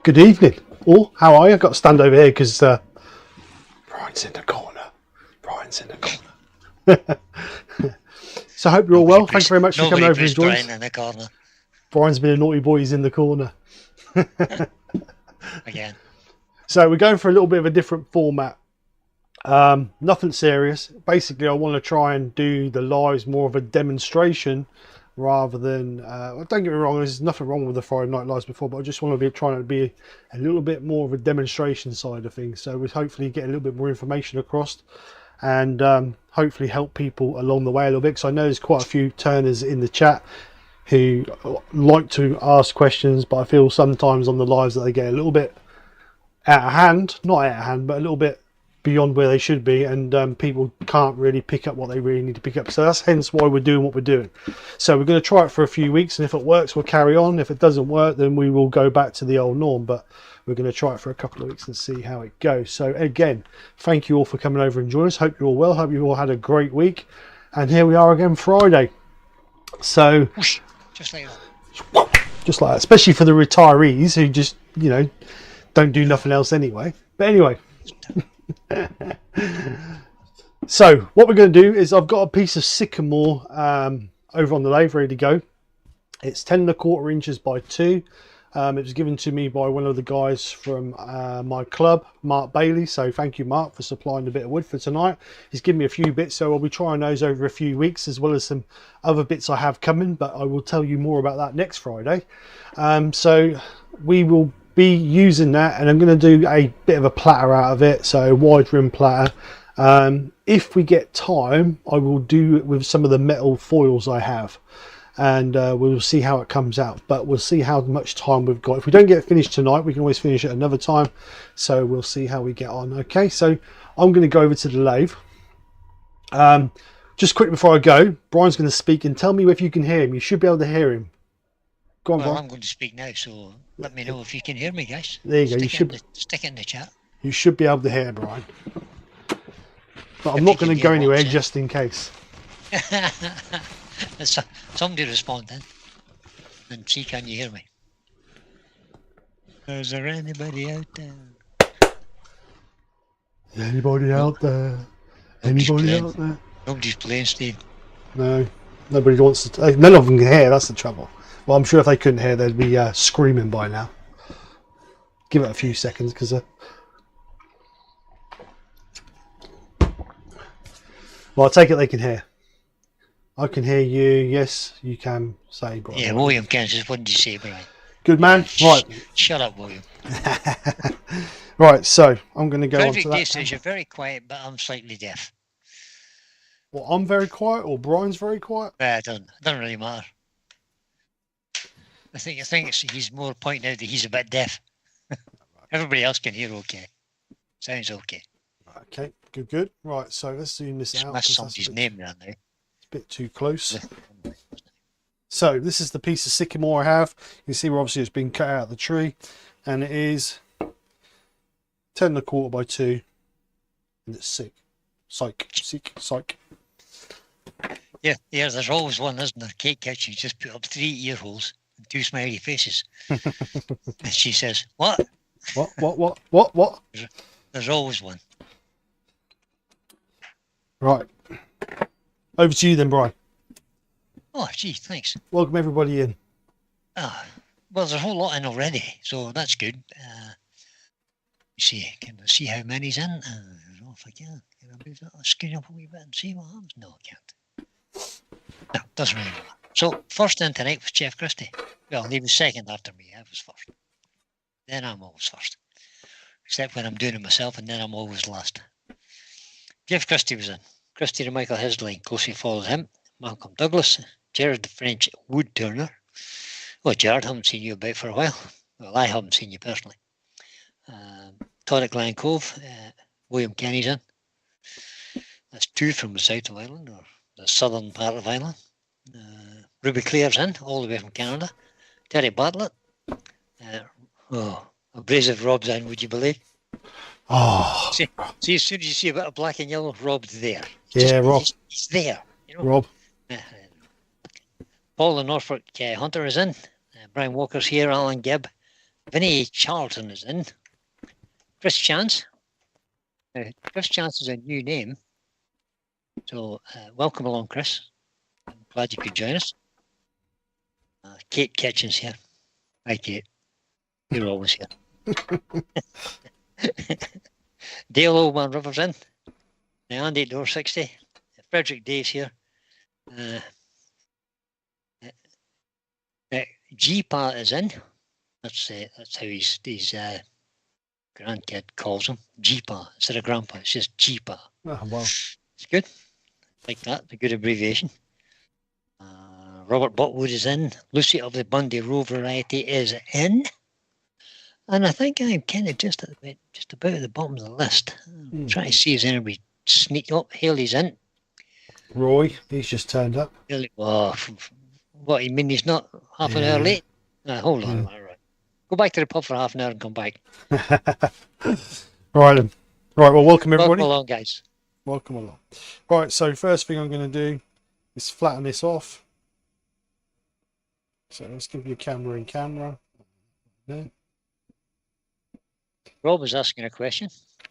Good evening. Oh, how are you? I've got to stand over here because Brian's in the corner. So I hope you're all well. Thank you very much for coming over and joining us. Brian in the corner. Brian's been a naughty boy. He's in the corner. Again. So we're going for a little bit of a different format. Nothing serious. Basically, I want to try and do the lives more of a demonstration rather than don't get me wrong, there's nothing wrong with the Friday Night Lives before, but I just want to be trying to be a little bit more of a demonstration side of things, so we'll hopefully get a little bit more information across and hopefully help people along the way a little bit, because I know there's quite a few turners in the chat who like to ask questions, but I feel sometimes on the lives that they get a little bit out of hand, not out of hand, but a little bit beyond where they should be, and people can't really pick up what they really need to pick up. So that's hence why we're doing what we're doing. So we're going to try it for a few weeks, and if it works, we'll carry on. If it doesn't work, then we will go back to the old norm, but we're going to try it for a couple of weeks and see how it goes. So again, thank you all for coming over and joining us. Hope you're all well. Hope you all had a great week. And here we are again, Friday. So just like that, especially for the retirees who just, you know, don't do nothing else anyway. But anyway. So what we're going to do is I've got a piece of sycamore over on the lathe ready to go. It's 10¼ inches by 2. It was given to me by one of the guys from my club, Mark Bailey, so thank you, Mark, for supplying a bit of wood for tonight. He's given me a few bits, so I'll be trying those over a few weeks, as well as some other bits I have coming, but I will tell you more about that next Friday. So we will be using that, and I'm going to do a bit of a platter out of it, so a wide rim platter. If we get time, I will do it with some of the metal foils I have, and we'll see how it comes out, but we'll see how much time we've got. If we don't get it finished tonight, we can always finish it another time, so we'll see how we get on. Okay, so I'm going to go over to the lathe. Just quick before I go, Brian's going to speak and tell me if you can hear him. You should be able to hear him. Go on, well, Brian. I'm going to speak now, so let me know if you can hear me, guys. There you go. Stick it in the chat. You should be able to hear Brian. But I'm not going to go anywhere just in case. Somebody respond then and see, can you hear me? Is there anybody out there? Anybody out there? Anybody out there? Nobody's playing, Steve. No, nobody wants to. None of them can hear. That's the trouble. Well, I'm sure if they couldn't hear, they'd be screaming by now. Give it a few seconds, because well, I take it they can hear. I can hear you. Yes, you can say, Brian. Yeah, William can. What did you say, Brian? Good man. Right. Shut up, William. Right, so I'm going to go on to that. Frederick says you're very quiet, but I'm slightly deaf. Well, I'm very quiet, or Brian's very quiet? It doesn't really matter. I think he's more pointing out that he's a bit deaf. Everybody else can hear okay. Sounds okay. Okay, good. Right, so let's zoom this out. Smash somebody's name there now. It's a bit too close. So this is the piece of sycamore I have. You can see where obviously it's been cut out of the tree, and it is 10¼ by 2, and it's psych. Yeah, there's always one, isn't there? Kate Kitchen just put up 3 ear holes and 2 smiley faces. And she says, what? What? There's always one. Right. Over to you then, Brian. Oh, gee, thanks. Welcome everybody in. Well, there's a whole lot in already, so that's good. Can I see how many's in? I don't know if I can. Can I move that? I'll screen up a wee bit and see what happens. No, I can't. No, doesn't really matter. So, first in tonight was Jeff Christie. Well, he was second after me. I was first. Then I'm always first. Except when I'm doing it myself, and then I'm always last. Jeff Christie was in. Christie and Michael Hisley closely followed him. Malcolm Douglas, Jared the French Woodturner. Well, Jared, I haven't seen you about for a while. Well, I haven't seen you personally. Todd at Glen Cove, William Kenny's in. That's 2 from the south of Ireland, or the southern part of Ireland. Ruby Clare's in, all the way from Canada. Terry Bartlett. Abrasive Rob's in, would you believe? Oh. See, as soon as you see a bit of black and yellow, Rob's there. Rob. He's there. You know? Rob. Paul the Norfolk Hunter is in. Brian Walker's here, Alan Gibb, Vinnie Charlton is in. Chris Chance. Chris Chance is a new name. So welcome along, Chris. I'm glad you could join us. Kate Kitchen's here. Hi, Kate. You're always here. Dale Oldman Rivers in. Andy Door 60. Frederick Dave's here. G-Pa is in. That's how his grandkid calls him. G-Pa instead of grandpa. It's just G-Pa. Oh, well. It's good. Like that. It's a good abbreviation. Robert Botwood is in. Lucy of the Bundy Row variety is in. And I think I'm kind of just about at the bottom of the list. I'm trying to see if anybody sneaked up. Haley's in. Roy, he's just turned up. Haley, what, you mean he's not half an hour late? Hold on. Right. Go back to the pub for half an hour and come back. Right then. Right, well, welcome everybody. Welcome along, guys. Welcome along. Right, so first thing I'm going to do is flatten this off. So let's give you camera in camera. There. Rob was asking a question.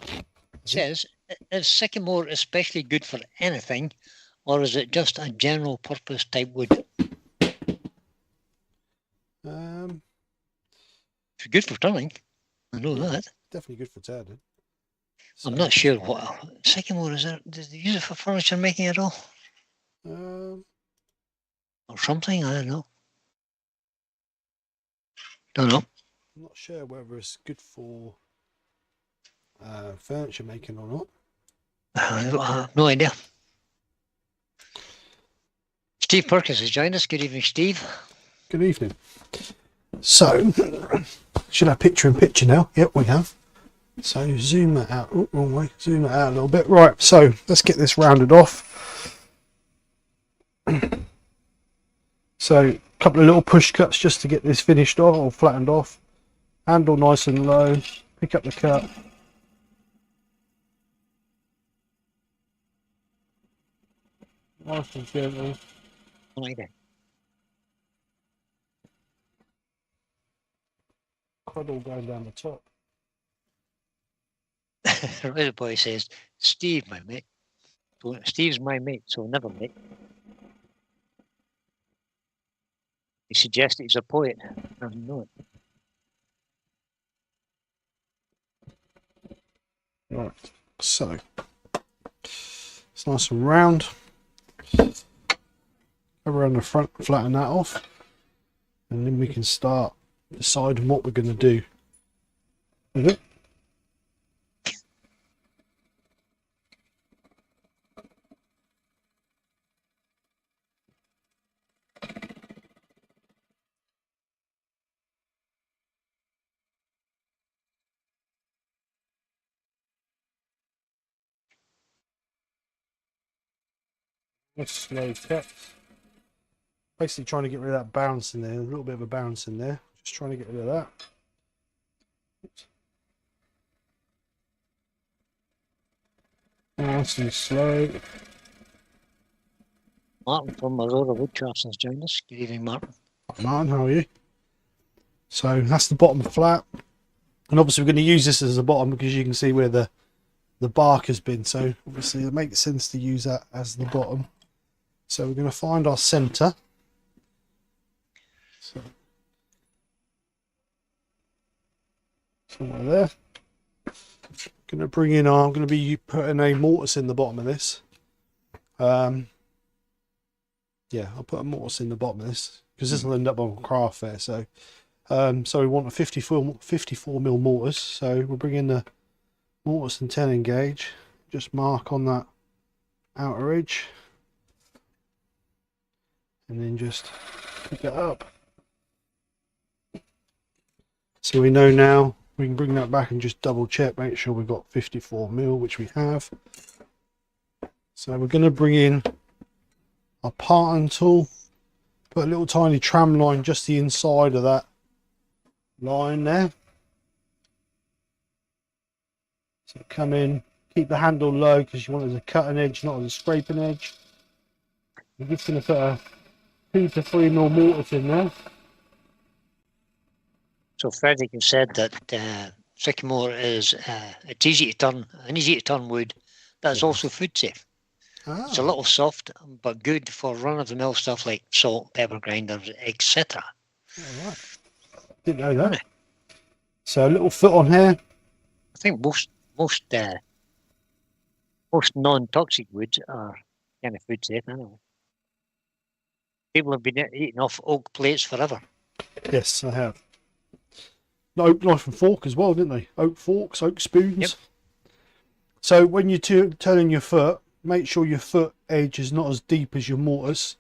It says, is sycamore especially good for anything, or is it just a general purpose type wood? It's good for turning. I know that. Definitely good for turning. So, I'm not sure what sycamore is. Does they use it for furniture making at all? Or something? I don't know. Don't know. I'm not sure whether it's good for furniture making or not. I have no idea. Steve Perkins has joined us. Good evening, Steve. Good evening. So, should have picture in picture now? Yep, we have. So zoom that out. Oh, wrong way. Zoom that out a little bit. Right, so let's get this rounded off. So a couple of little push cuts just to get this finished off or flattened off. Handle nice and low. Pick up the cut. Nice and gentle. Cuddle going down the top. Little boy says, Steve, my mate. So, Steve's my mate, so never mate. He suggested he's a poet. I don't know it. Right, so it's nice and round. Go around the front, flatten that off, and then we can start deciding what we're going to do with it. Slow steps. Basically trying to get rid of that bounce in there, a little bit of a bounce in there. Just trying to get rid of that. Nice and slow. Martin from Aurora Woodcrafts has joined us. Good evening, Martin. Hi, Martin, how are you? So that's the bottom flat. And obviously we're going to use this as a bottom because you can see where the bark has been. So obviously it makes sense to use that as the bottom. So we're going to find our center. So, somewhere there. Going to bring in I'm going to be putting a mortise in the bottom of this. Yeah, I'll put a mortise in the bottom of this because this will end up on craft fair. So, so we want a 54mm mortise. So we'll bring in the mortise and tenon gauge. Just mark on that outer edge. And then just pick it up. So we know now we can bring that back and just double check, make sure we've got 54mm, which we have. So we're going to bring in our parting tool, put a little tiny tram line just the inside of that line there. So come in, keep the handle low because you want it as a cutting edge, not as a scraping edge. I'm just going to put a 2 to 3mm mortise in there. So Frederick has said that sycamore is it's easy to turn, an easy to turn wood. That's also food safe. It's a little soft, but good for run-of-the-mill stuff like salt, pepper grinders, etc. All right. Didn't know that. So a little foot on here. I think most non-toxic woods are kind of food safe. Anyway. People have been eating off oak plates forever. Yes, I have. Oak knife and fork as well, didn't they? Oak forks, oak spoons. Yep. So when you're turning your foot, make sure your foot edge is not as deep as your mortise,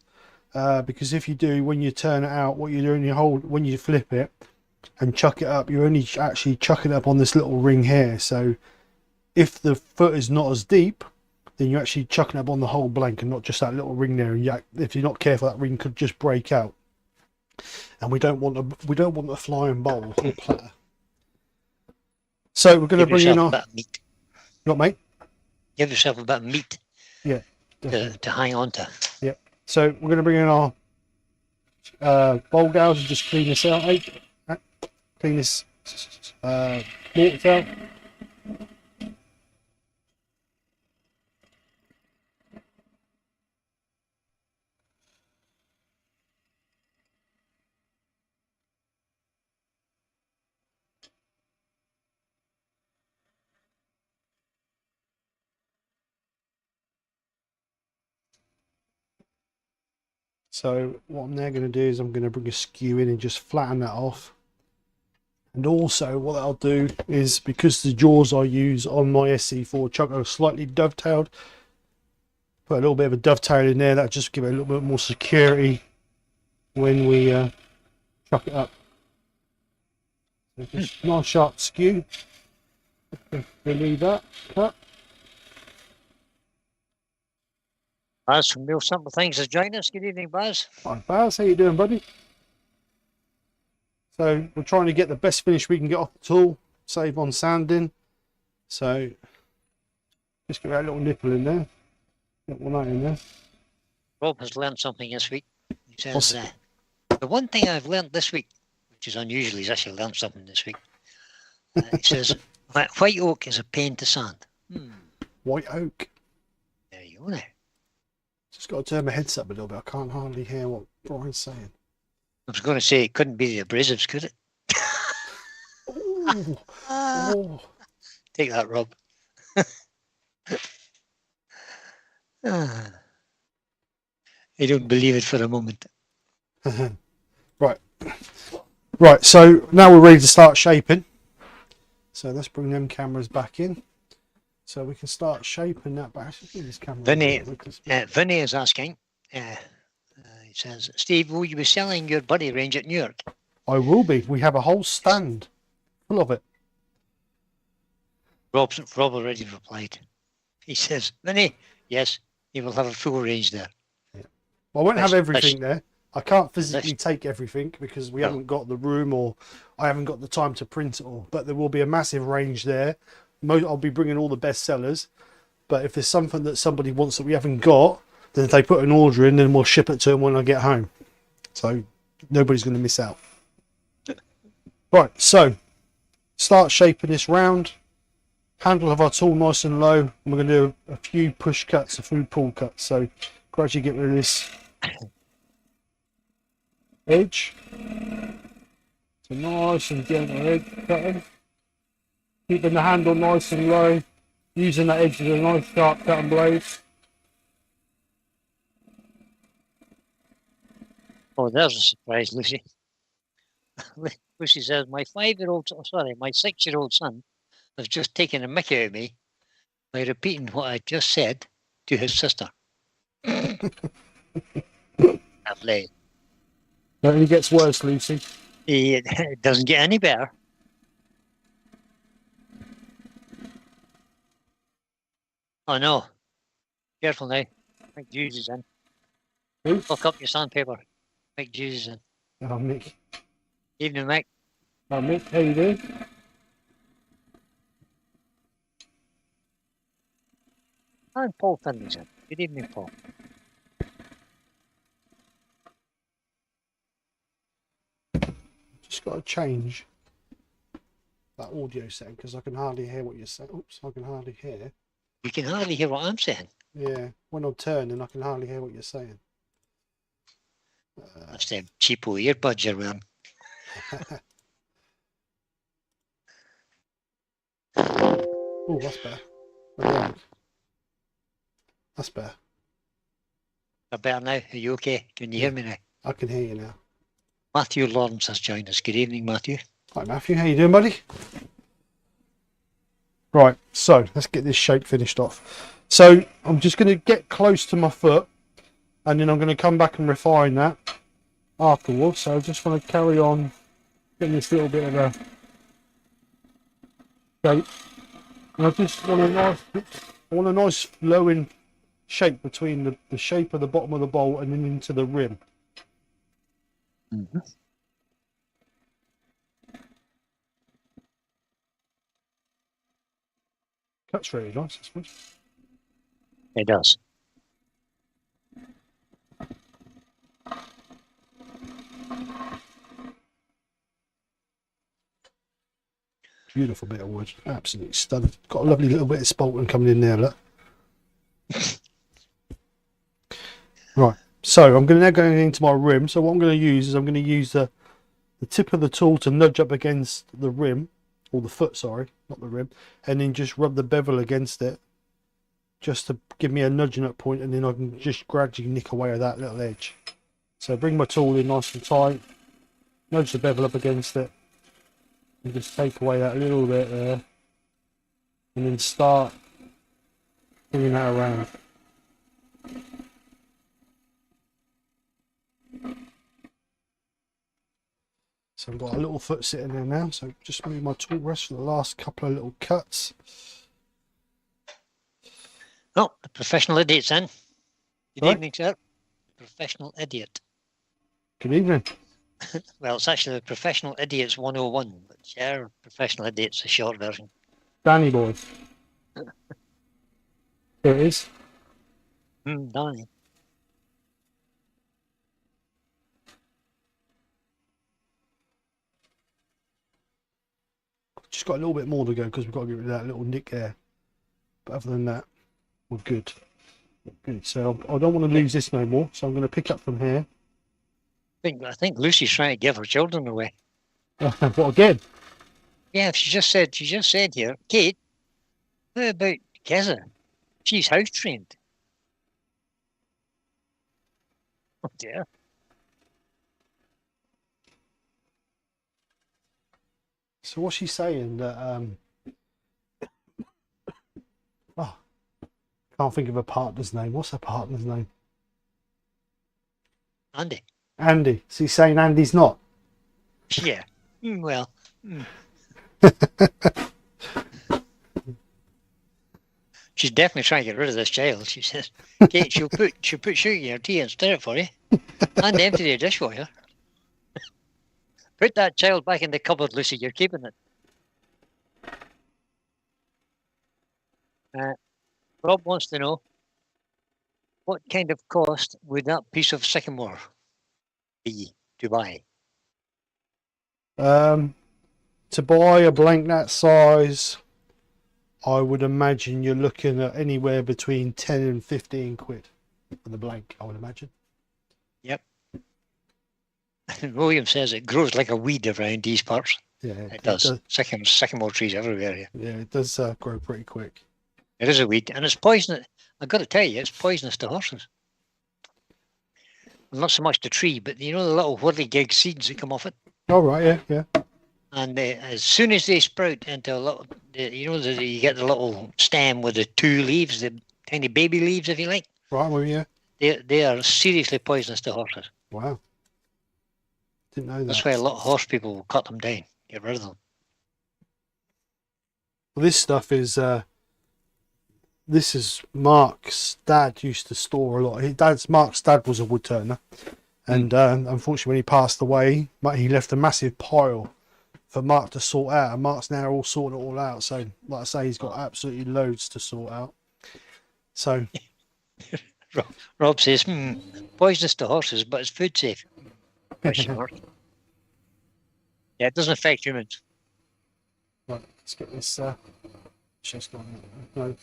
because if you do, when you turn it out, what you're doing, when you flip it and chuck it up, you're only actually chucking it up on this little ring here. So if the foot is not as deep, then you're actually chucking it up on the whole blank and not just that little ring there. And if you're not careful, that ring could just break out. And we don't want a flying bowl or platter. So we're going to bring in our bit of meat. What, mate? Give yourself a bit of meat. Yeah. To hang on to. Yeah. So we're going to bring in our bowl gouge and just clean this out, mate. Clean this mortar out. So what I'm now going to do is I'm going to bring a skew in and just flatten that off. And also what I'll do is, because the jaws I use on my SC4 chuck are slightly dovetailed, put a little bit of a dovetail in there. That just give it a little bit more security when we chuck it up. So just nice sharp skew. Leave that cut. Baz from Real Simple Things has joined us. Good evening, Baz. Hi, Baz. How you doing, buddy? So we're trying to get the best finish we can get off the tool, save on sanding. So just get that little nipple in there. Get one out in there. Rob has learned something this week. He says, the one thing I've learned this week, which is unusual, he's actually learned something this week. He says, white oak is a pain to sand. White oak. There you go now. Just got to turn my headset up a little bit. I can't hardly hear what Brian's saying. I was going to say it couldn't be the abrasives, could it? Ooh. Oh. Take that, Rob. I don't believe it for a moment. Right, so now we're ready to start shaping. So let's bring them cameras back in. So we can start shaping that back. Vinny is asking, he says, Steve, will you be selling your buddy range at New York? I will be. We have a whole stand full of it. Rob already replied. He says, Vinny, yes, you will have a full range there. Yeah. Well, I won't have everything there. I can't physically take everything because we haven't got the room, or I haven't got the time to print it all. But there will be a massive range there. I'll be bringing all the best sellers. But if there's something that somebody wants that we haven't got, then if they put an order in, then we'll ship it to them when I get home. So nobody's going to miss out. Right, so start shaping this round. Handle of our tool nice and low. And we're going to do a few push cuts, a few pull cuts. So gradually get rid of this edge. So nice and gentle edge cutting. Keeping the handle nice and low. Using that edge as a nice sharp cutting blade. Oh, there's a surprise, Lucy. Lucy says, my 6-year-old son has just taken a mickey out of me by repeating what I just said to his sister. Lovely. It only gets worse, Lucy. It doesn't get any better. Oh no. Careful now. Mick Hughes is in. Who? Look up your sandpaper. Mick Hughes is in. Oh, Mick. Evening, Mick. Oh, Mick, how you doing? And Paul Finley's in. Good evening, Paul. Just got to change audio setting because I can hardly hear what you're saying. Oops, I can hardly hear. You can hardly hear what I'm saying. Yeah, when I'm turning, I can hardly hear what you're saying. That's them cheapo earbuds you're wearing. Oh, that's better. Okay. That's better. Are better now? Are you okay? Can you hear me now? I can hear you now. Matthew Lawrence has joined us. Good evening, Matthew. Hi, Matthew. How you doing, buddy? Right, so let's get this shape finished off. So I'm just going to get close to my foot, and then I'm going to come back and refine that afterwards. So I just want to carry on getting this little bit of a shape. And I just want a nice flowing shape between the shape of the bottom of the bowl and then into the rim. Mm-hmm. That's really nice, I suppose. It does. Beautiful bit of wood, absolutely stunning. Got a lovely little bit of spalten coming in there, look. Right, so I'm now going into my rim. So what I'm going to use is I'm going to use the tip of the tool to nudge up against the rim, or the foot, sorry, not the rim, and then just rub the bevel against it, just to give me a nudging up point, and then I can just gradually nick away at that little edge. So bring my tool in nice and tight, nudge the bevel up against it, and just take away that little bit there, and then start bringing that around. So I've got a little foot sitting there now, so just move my tool rest for the last couple of little cuts. Oh, the professional idiot's in. Good Sorry? evening, sir. Professional idiot. Good evening. Well, it's actually the Professional Idiots 101, but yeah, Professional Idiot's a short version. Danny boy. There it is. Danny. Just got a little bit more to go because we've got to get rid of that little nick there. But other than that, we're good. We're good. So I don't want to lose this no more. So I'm going to pick up from here. I think Lucy's trying to give her children away. What again? Yeah, she just said here, Kate, how about Keza? She's house trained. Oh dear. So what's she saying? That oh, can't think of her partner's name. What's her partner's name? Andy. Andy. So he's saying Andy's not. Yeah. Well. She's definitely trying to get rid of this child. She says, Kate, she'll put sugar in your tea and stir it for you, and empty the dishwasher. Put that child back in the cupboard, Lucy. You're keeping it. Rob wants to know, what kind of cost would that piece of sycamore be to buy? To buy a blank that size, I would imagine you're looking at anywhere between 10 and 15 quid for the blank, I would imagine. Yep. William says it grows like a weed around these parts. Yeah, it does. Sycamore trees everywhere here. Yeah, it does grow pretty quick. It is a weed, and it's poisonous. I've got to tell you, it's poisonous to horses. Not so much the tree, but you know the little whirligig seeds that come off it. Oh, right, yeah. And as soon as they sprout into a little, you get the little stem with the two leaves, the tiny baby leaves, if you like. Right, well, yeah. They are seriously poisonous to horses. Wow. Didn't know that. That's why a lot of horse people will cut them down, get rid of them. Well, this stuff is, this is Mark's dad used to store a lot. Mark's dad was a wood turner. And unfortunately, when he passed away, he left a massive pile for Mark to sort out, and Mark's now all sorting it all out. So, like I say, he's got absolutely loads to sort out. So, Rob says, poisonous to horses, but it's food safe. Yeah, it doesn't affect humans. Right. Let's get this chest on. No,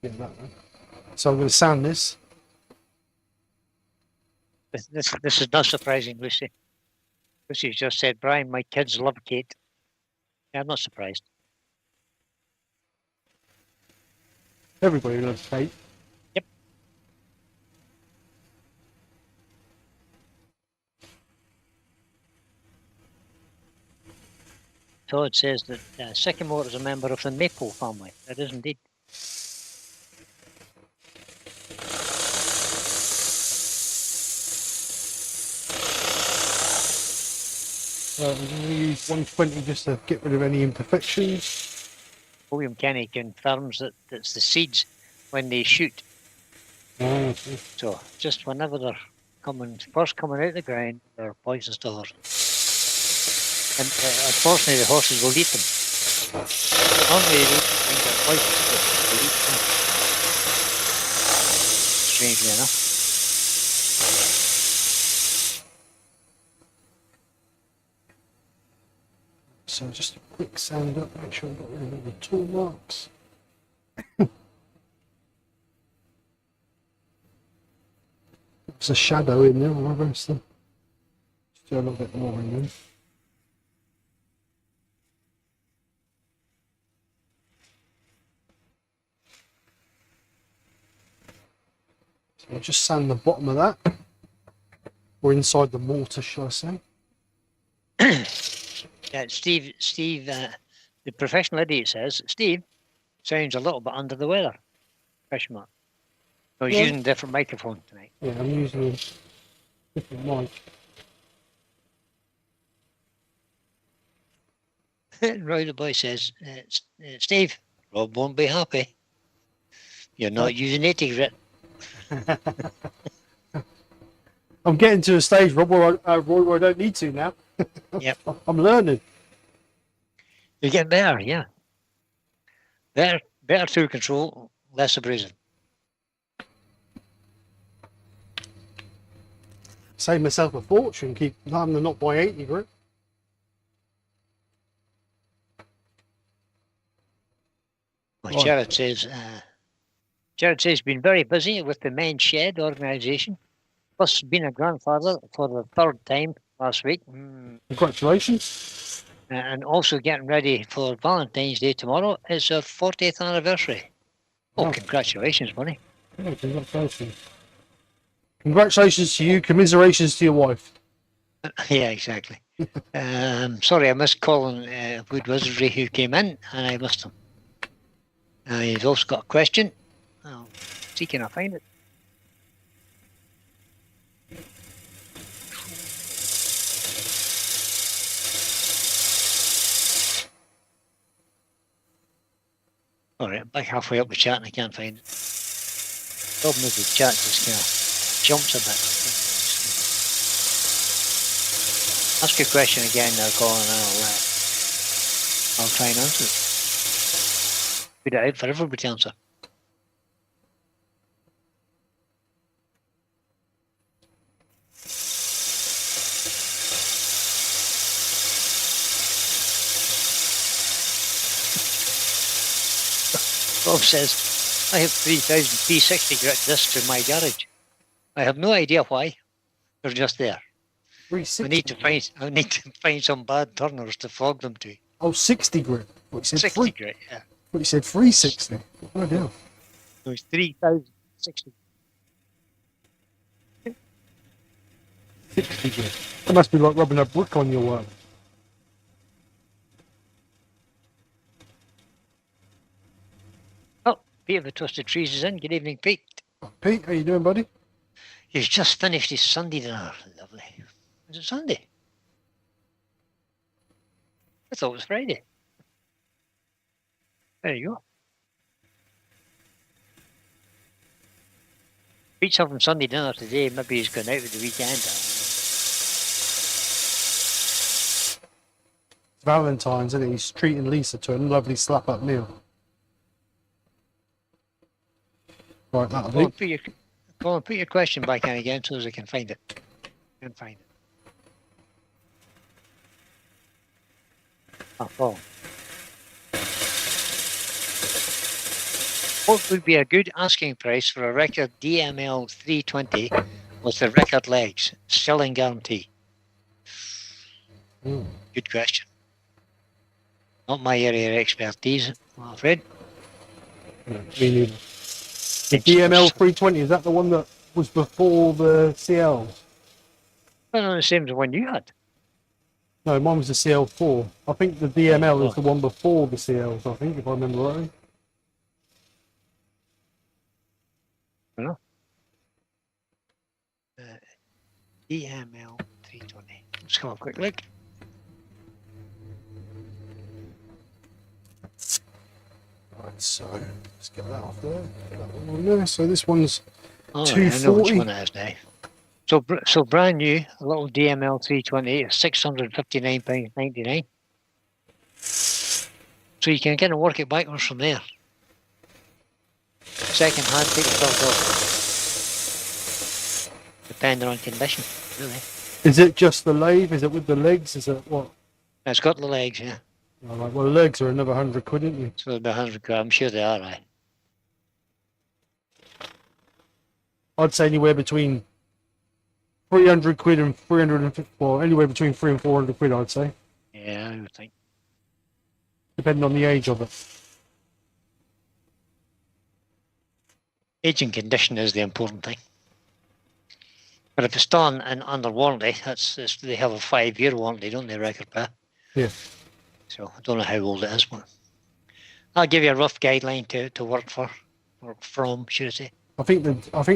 get that one. So I'm going to sand this. This is not surprising, Lucy. Lucy just said, Brian, my kids love Kate. Yeah, I'm not surprised. Everybody loves Kate. Yep. Todd says that Sycamore is a member of the maple family. That is indeed. We're going to use 120 just to get rid of any imperfections. William Kenny confirms that it's the seeds when they shoot. Oh, So just whenever they're first coming out the ground, they're poisonous to horses. And unfortunately, the horses will eat them. Normally, they don't think they're poisonous, but they'll eat them. Strangely enough. So just a quick sand up, make sure I've got rid of all the tool marks. There's a shadow in there, I'll reverse them. Just do a little bit more in there. So I'll just sand the bottom of that, or inside the mortar, shall I say. Yeah, Steve, the professional idiot says, Steve sounds a little bit under the weather. Question mark. So he's using a different microphone tonight. Yeah, I'm using a different mic. Roy the boy says, Steve, Rob won't be happy. You're not using 80 grit. I'm getting to a stage, Rob, where I don't need to now. Yep. I'm learning. You're getting better, yeah. Better tool control, less abrasive. Save myself a fortune, keep having to not buy 80 grit. Well, Right. Jared says, been very busy with the men's shed organisation, plus been a grandfather for the third time last week. Congratulations. And also getting ready for Valentine's Day tomorrow. It's our 40th anniversary. Oh, congratulations, buddy. Yeah, congratulations. Congratulations to you, commiserations to your wife. Yeah, exactly. Sorry, I missed Colin Wood Wizardry who came in, and I missed him. He's also got a question. I'll see can I find it. Alright, back halfway up the chat and I can't find it. Problem is the chat just kind of jumps a bit. Ask your question again now, Colin, and I'll try and answer it. Put it out for everybody to answer. Bob says, I have 3,000 P60 grit discs in my garage. I have no idea why. They're just there. I need to find some bad turners to flog them to. Oh, 60 grit. What you said 60 grit, yeah. What you said 360. Oh dear. So it's 3,060. 60 grit. That must be like rubbing a brick on your work. Oh, Pete of the Twisted Trees is in. Good evening, Pete. Pete, how you doing, buddy? He's just finished his Sunday dinner. Lovely. Is it Sunday? I thought it was Friday. There you go. Pete's having Sunday dinner today. Maybe he's gone out with the weekend. It's Valentine's, isn't it? He's treating Lisa to a lovely slap-up meal. Right, that'll do. Colin, put your question back in again so as I can find it. Can't find it. Oh, What would be a good asking price for a record DML 320 with the record legs? Selling guarantee. Good question. Not my area of expertise, I'm afraid. No, me neither. The DML 320, is that the one that was before the CLs? Well, the same as the one you had. No, mine was the CL4. I think the DML is the one before the CLs, I think, if I remember rightly. I don't know. DML 320. Let's have a quick look. Right, so let's get that off there. Get that one on there. So this one's Oh, 240. I know which one it is now. So brand new, a little DML 320 is £659.99. So you can kind of work it backwards from there. Second hand, take the third off. Depending on condition, really. Is it just the lathe? Is it with the legs? Is it what? It's got the legs, yeah. Oh, right. Well, the legs are another 100 quid, isn't it? So about 100 quid, I'm sure they are, right? I'd say anywhere between 300 quid and 350, well, anywhere between 300 and 400 quid, I'd say. Yeah, I would think. Depending on the age of it. Age and condition is the important thing. But if it's done and under warranty, they have a 5-year warranty, don't they, record pair? Yeah. So I don't know how old it is, but I'll give you a rough guideline to work from, should I say. I think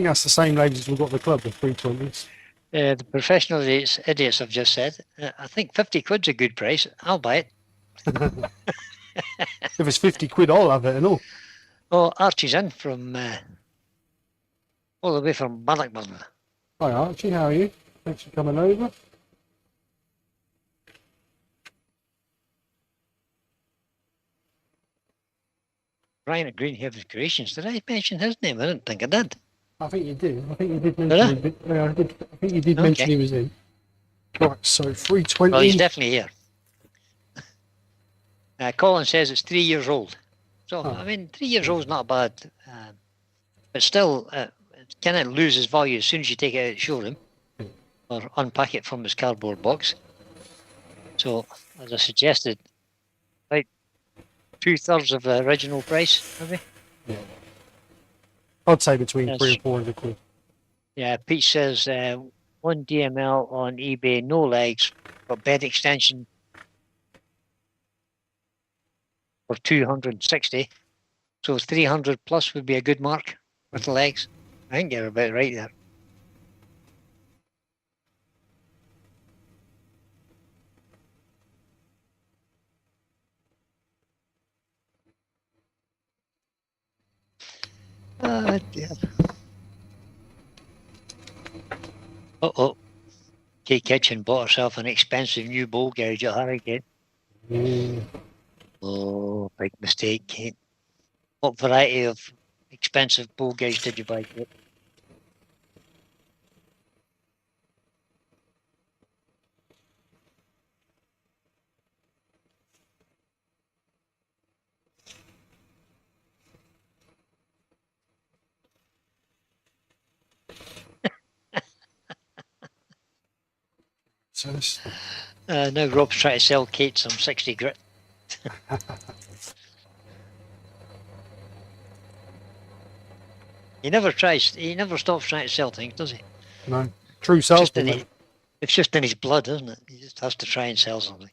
that's the same lathe as we've got at the club, the 320s. The professional idiots have just said, I think 50 quid's a good price. I'll buy it. If it's 50 quid, I'll have it and all. Oh, Archie's in from all the way from Bannockburn. Hi Archie, how are you? Thanks for coming over. Brian at Greenhaven Creations. Did I mention his name? I didn't think I did. I think you did. I think you did mention him. Yeah, I think you did mention he was in. Right, so 320. Well, he's definitely here. Colin says it's 3 years old. So, I mean, 3 years old is not bad. But still, it kind of loses value as soon as you take it out of the showroom or unpack it from its cardboard box. So, as I suggested, like 2/3 of the original price, maybe? Yeah. I'd say between 300 and 400 quid. Yeah, Pete says 1 DML on eBay, no legs, but bed extension for 260. So 300 plus would be a good mark with the legs. I think you're about right there. Dear. Uh-oh. Kay Kitchen bought herself an expensive new bowl gouge at Harrogate. Oh, big mistake, Kate. What variety of expensive bowl gouge did you buy, Kate? Now Rob's trying to sell Kate some 60 grit. He never stops trying to sell things, does he? No. True salesman. It's just in his blood, isn't it? He just has to try and sell something.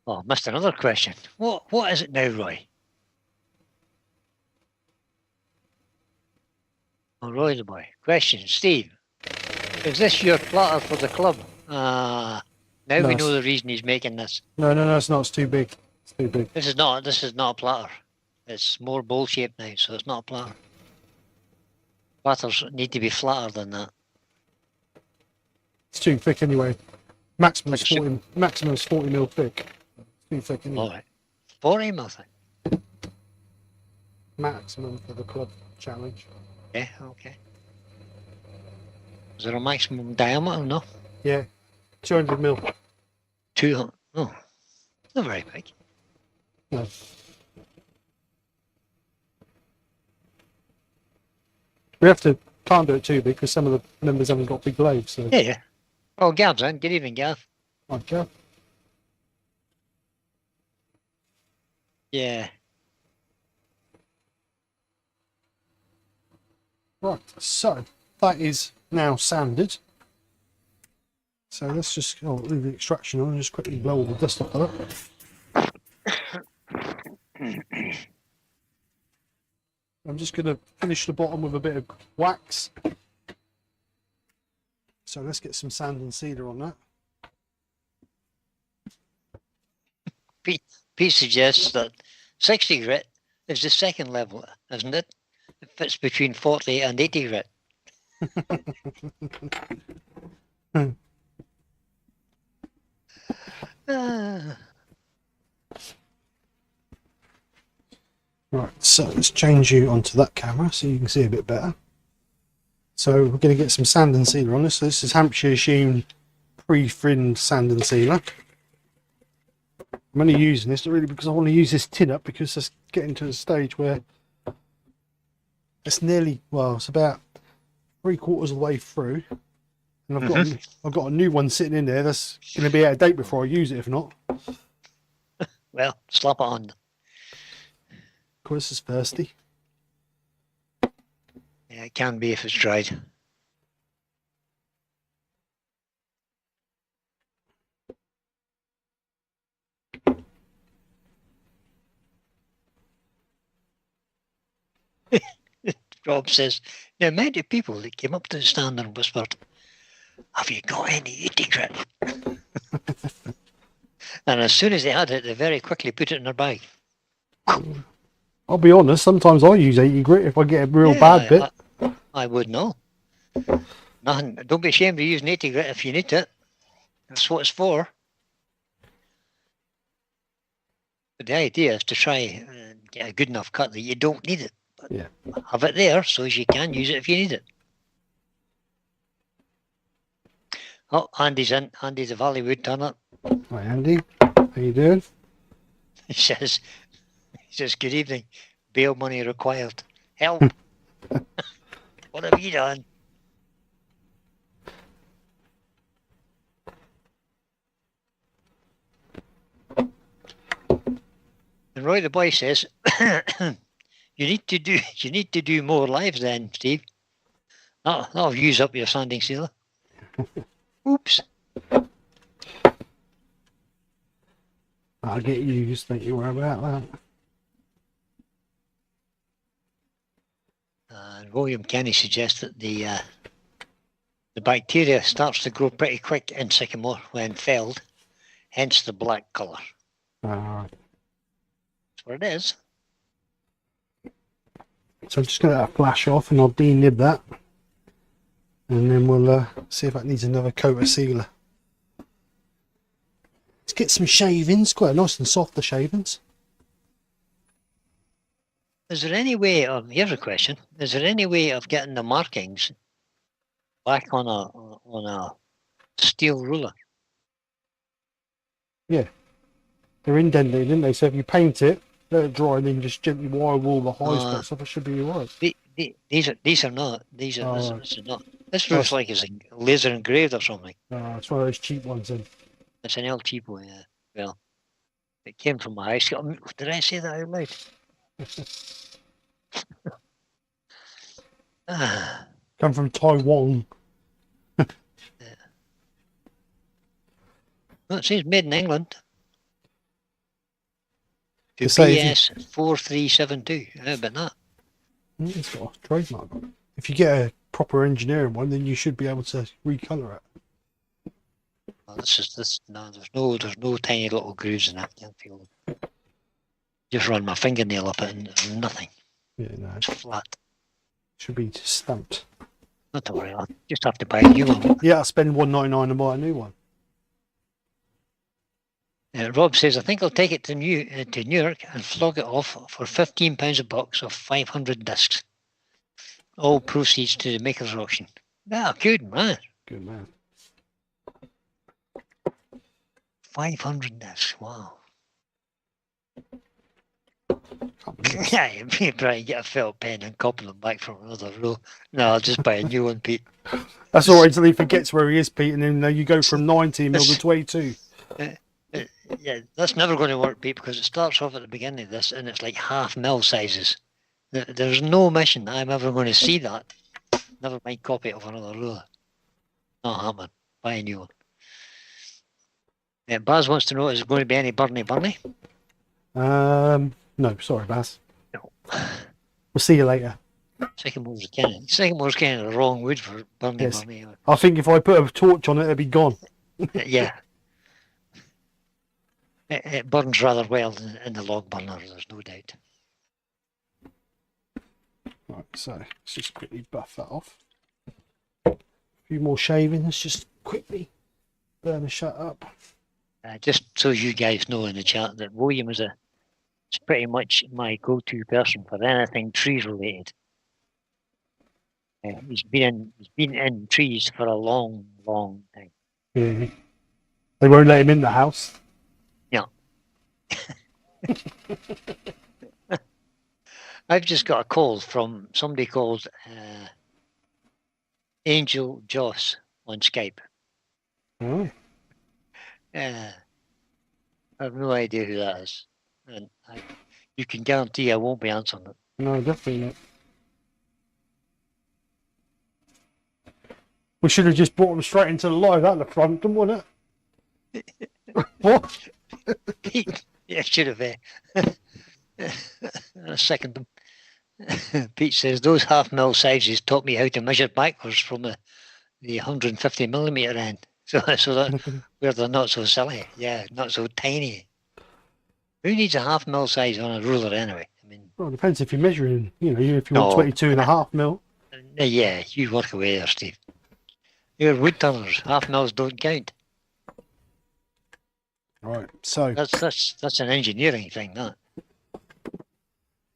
Oh, missed another question. What is it now, Roy? Oh, Roy the boy. Question, Steve. Is this your platter for the club? Now we know the reason he's making this. No, it's not. It's too big. It's too big. This is not a platter. It's more bowl shaped now, so it's not a platter. Platters need to be flatter than that. It's too thick anyway. Maximum is 40 mil thick. It's too thick anyway. All right. 40 mil thick. Maximum for the club challenge. Yeah, okay. Is there a maximum diameter? No. Yeah, 200 mil. 200. Oh. Not very big. No. We can't do it too big because some of the members haven't got big glaives. So. Yeah, yeah. Oh, Gav's in. Good evening, Gav. Okay. Yeah. Right, so that is now sanded. So let's just leave the extraction on and just quickly blow all the dust off of it. I'm just going to finish the bottom with a bit of wax. So let's get some sand and sealer on that. Pete suggests that 60 grit is the second level, isn't it? It fits between 40 and 80 grit. Right, so let's change you onto that camera so you can see a bit better. So we're going to get some sand and sealer on this. So this is Hampshire Sheen pre-frinned sand and sealer. I'm only using this really because I want to use this tin up because it's getting to a stage where it's nearly, well, it's about 3/4 of the way through, and I've got a new one sitting in there that's going to be out of date before I use it. If not, well, slap it on. Of course, it's thirsty. Yeah, it can be if it's dried. Rob says, the amount of people that came up to the stand and whispered, have you got any 80 grit? And as soon as they had it, they very quickly put it in their bag. I'll be honest, sometimes I use 80 grit if I get a real bad bit. I would know. Nothing. Don't be ashamed of using 80 grit if you need it. That's what it's for. But the idea is to try and get a good enough cut that you don't need it. But yeah. Have it there so as you can use it if you need it. Oh, Andy's in. Andy's the Valley Woodturner. Hi Andy, how you doing? He says, good evening. Bail money required. Help. What have you done? And Roy the boy says, you need to do more lives then, Steve. That'll use up your sanding sealer. Oops. I'll get used, don't you worry about that. William Kenny suggests that the bacteria starts to grow pretty quick in sycamore when felled, hence the black colour. Alright. That's what it is. So I'm just going to flash off and I'll denib that. And then we'll see if that needs another coat of sealer. Let's get some shavings, quite nice and soft the shavings. Is there any way of, here's a question, is there any way of getting the markings back on a steel ruler? Yeah. They're indented, didn't they? So if you paint it, let it dry and then just gently wire all the high spots off, it should be alright. These are not. This is not. This looks like it's laser engraved or something. No, it's one of those cheap ones then. It's an El Cheapo, yeah. Well, it came from my house. Did I say that out loud? Come from Taiwan. Yeah. Well, it says made in England. To PS 4372. How about that? It's got a trademark on it. If you get a proper engineering one, then you should be able to recolour it. Well, no, there's no tiny little grooves in that. Can't feel them. Just run my fingernail up it and nothing. Yeah, no. It's flat. Should be just stamped. Not to worry, I'll just have to buy a new one. Yeah, I'll spend $1.99 and buy a new one. Rob says, I think I'll take it to Newark and flog it off for £15 a box of 500 discs. All proceeds to the maker's auction. Ah, good man. Good man. 500 discs, wow. Yeah, you probably get a felt pen and copy them back from another row. No, I'll just buy a new one, Pete. That's all right until he forgets where he is, Pete, and then you go from 19 mil to 22. Yeah, that's never going to work, Pete, because it starts off at the beginning of this and it's like half mil sizes. There's no mission I'm ever going to see that. Never mind copy it of another ruler. Not happening. Buy a new one. Baz wants to know, is there going to be any Burnie? No, sorry, Baz. No. We'll see you later. Sycamore's kind of the wrong wood for Burnie. Yes. I think if I put a torch on it, it'd be gone. Yeah. It burns rather well in the log burner, there's no doubt. Right, so let's just quickly buff that off. A few more shaving, let's just quickly burn the shut up. Just so you guys know in the chat that William is pretty much my go-to person for anything trees related. He's been in trees for a long time. Yeah. They won't let him in the house. Yeah. I've just got a call from somebody called Angel Joss on Skype. Oh. I have no idea who that is, and you can guarantee I won't be answering it. No, definitely not. We should have just brought them straight into the live at the front, didn't we? What? Yeah, should have. I second them. Pete says those half mil sizes taught me how to measure backwards from the 150mm end. So that where they're not so silly. Yeah, not so tiny. Who needs a half mil size on a ruler anyway? I mean, well, it depends if you're measuring. You know, if you want 22.5 mil. Yeah, you work away there, Steve. You're wood turners. Half mils don't count. Right, so that's an engineering thing, that.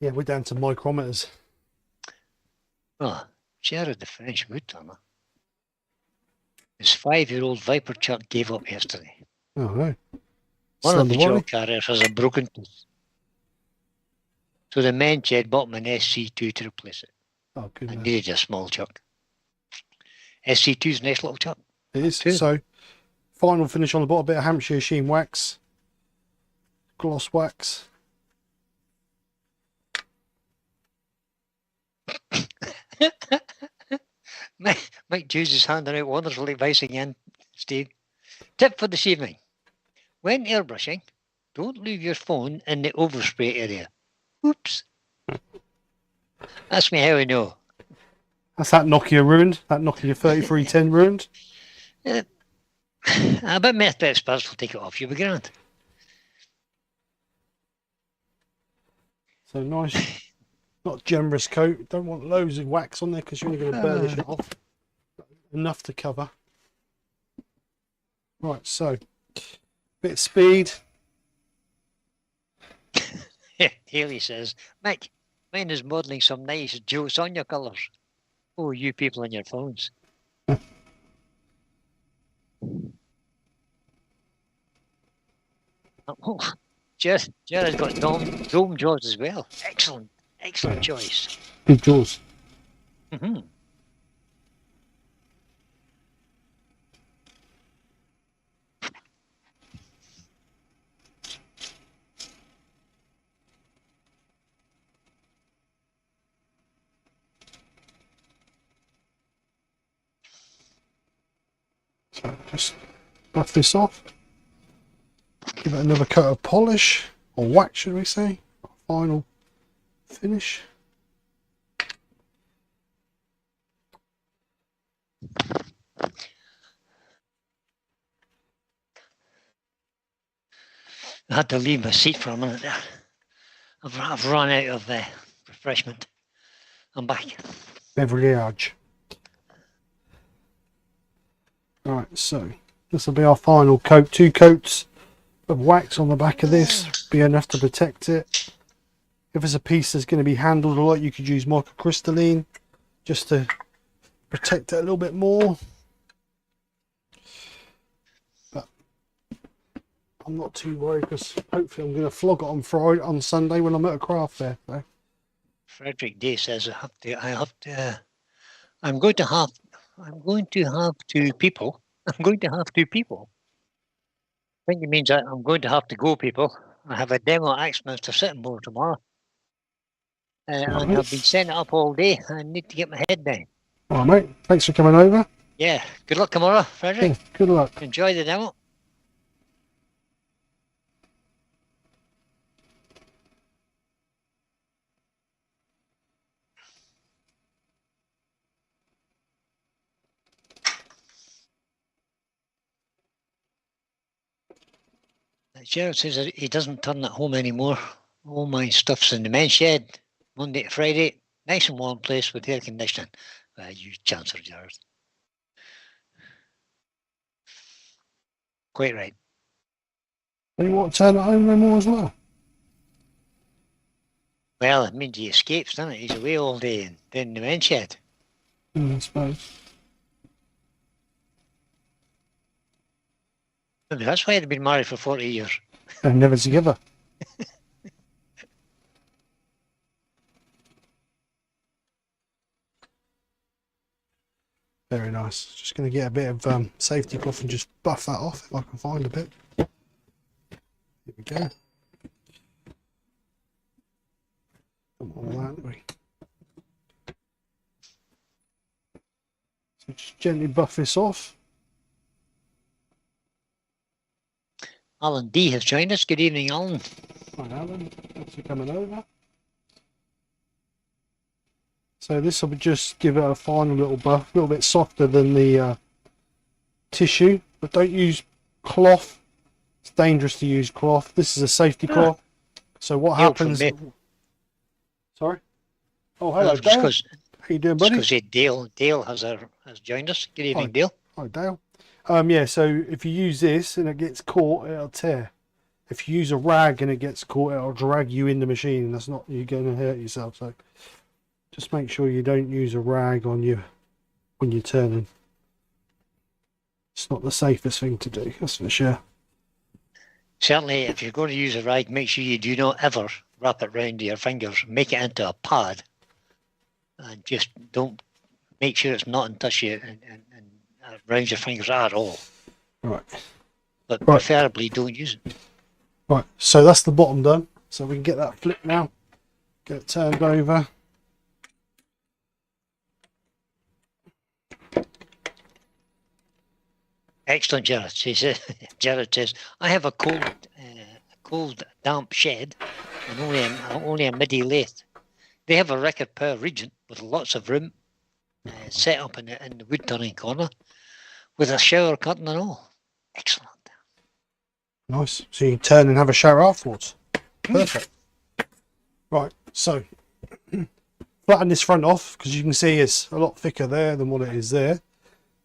Yeah, we're down to micrometers. Oh, Jared, the French wood turner. His 5-year-old Viper chuck gave up yesterday. Oh, no. One of the chuck carriers has a broken tooth. So the men shed bought him an SC2 to replace it. Oh, good. I needed a small chuck. SC2 is a nice little chuck. It is. So, final finish on the bottom, bit of Hampshire Sheen wax. Gloss wax. Mike Hughes is handing out wonderful advice again, Steve. Tip for this evening. When airbrushing, don't leave your phone in the overspray area. Oops. Ask me how I know. That's that Nokia ruined. That Nokia 3310 ruined. I bet meth experts will take it off. You'll be grand. So nice. Not generous coat. Don't want loads of wax on there because you're only going to burnish it off. Enough to cover. Right, so bit of speed. Haley says, Mick, mine is modelling some nice Joe Sonia colours. Oh, you people on your phones. Oh, Jared's got dome jaws as well. Excellent choice. Big jaws. Mm-hmm. So just buff this off. Give it another coat of polish, or wax should we say. Final finish. I had to leave my seat for a minute there. I've run out of refreshment. I'm back. Beverage. Right, so this will be our final coat. 2 coats of wax on the back of this. Be enough to protect it. If it's a piece that's going to be handled a lot, you could use microcrystalline just to protect it a little bit more. But I'm not too worried because hopefully I'm going to flog it on Sunday when I'm at a craft fair. So. Frederick Day says I'm going to have two people. I'm going to have two people. I think it means that I'm going to have to go, people. I have a demo Axminster sitting board tomorrow. And I've been setting it up all day. I need to get my head down. All right, mate. Thanks for coming over. Yeah. Good luck tomorrow, Frederick. Yeah, good luck. Enjoy the demo. Gerald says that he doesn't turn at home anymore. All my stuff's in the men's shed, Monday to Friday. Nice and warm place with air conditioning. You chancer, Gerald. Quite right. Do you want to turn at home no more as well? Well, it means he escapes, doesn't it? He's away all day and then in the men's shed. I suppose. Maybe that's why they've been married for 40 years. And never together. Very nice. Just going to get a bit of safety cloth and just buff that off if I can find a bit. Here we go. Come on, aren't we? So just gently buff this off. Alan D has joined us. Good evening, Alan. Hi, Alan. Thanks for coming over. So this will just give it a final little buff, a little bit softer than the tissue, but don't use cloth. It's dangerous to use cloth. This is a safety cloth. So what happens? Sorry. Oh, hello, Dale. How you doing, buddy? Because Dale has joined us. Good evening, Dale. Hi, Dale. Yeah. So if you use this and it gets caught, it'll tear. If you use a rag and it gets caught, it'll drag you in the machine. That's not, you're going to hurt yourself. So just make sure you don't use a rag on you when you're turning. It's not the safest thing to do, that's for sure. Certainly, if you're going to use a rag, make sure you do not ever wrap it around your fingers. Make it into a pad, and just don't make sure it's not in touch you and around your fingers at all. Right. But preferably don't use it. Right. So that's the bottom done. So we can get that flipped now. Get it turned over. Excellent, Jared. Jared says, I have a cold, damp shed and only a midi lathe. They have a record power region with lots of room set up in the wood turning corner with a shower curtain and all. Excellent. Nice. So you can turn and have a shower afterwards. Perfect. Right. So flatten this front off because you can see it's a lot thicker there than what it is there.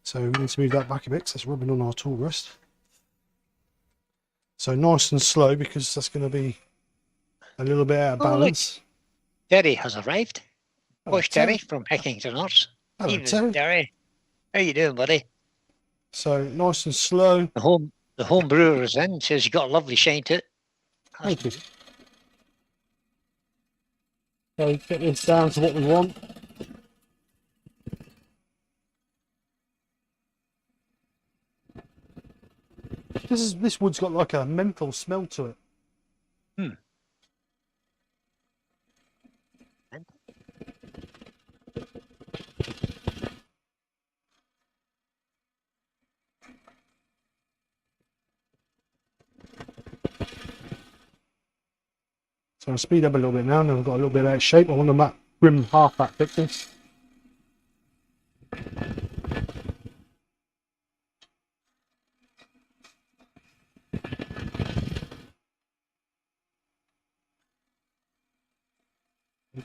So we need to move that back a bit because that's rubbing on our tool rest. So nice and slow because that's going to be a little bit out of balance. Terry has arrived. Push Terry from Hickington Arts. Hello, Terry. Terry. How you doing, buddy? So nice and slow. The home brewer is in. Says you got a lovely shine to it. Thank you. So get this down to what we want. This wood's got like a menthol smell to it. So I'll speed up a little bit now. Now I've got a little bit out of shape. I want the rim half that thickness.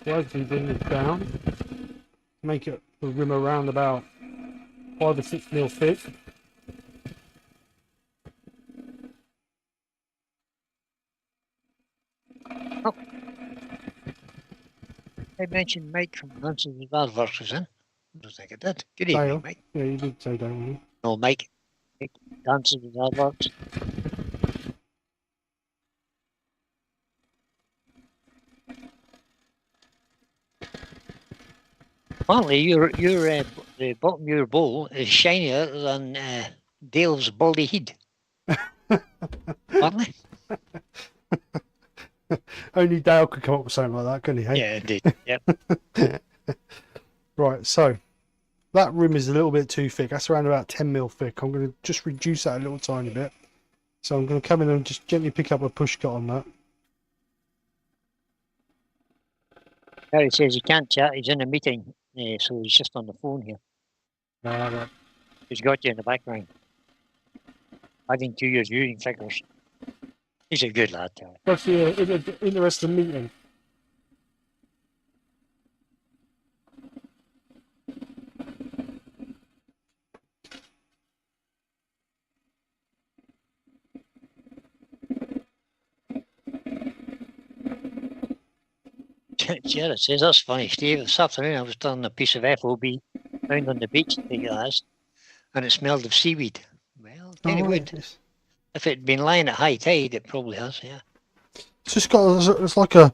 Gradually bring this down, make it the rim around about 5 or 6 mil thick. Oh. I mentioned Mike from Nonsense and Lathework was in. I don't think I did. Good evening, Mike. Yeah, you did say that, didn't you? No, Mike. Nonsense and Lathework. Apparently, the bottom of your bowl is shinier than Dale's baldy head. Apparently. Only Dale could come up with something like that, couldn't he? Hey? Yeah, indeed. Yep. Right, so that rim is a little bit too thick. That's around about 10mm thick. I'm going to just reduce that a little tiny bit. So I'm going to come in and just gently pick up a push cut on that. Harry says he can't chat. He's in a meeting, so he's just on the phone here. Right. He's got you in the background. Adding to your viewing figures. He's a good lad, Terry. That's the interesting meeting. Jared says, that's funny, Steve. This afternoon I was done a piece of FOB found on the beach, I think it has, and it smelled of seaweed. Well, it would. Yes. If it had been lying at high tide, it probably has, yeah. It's just got, it's like a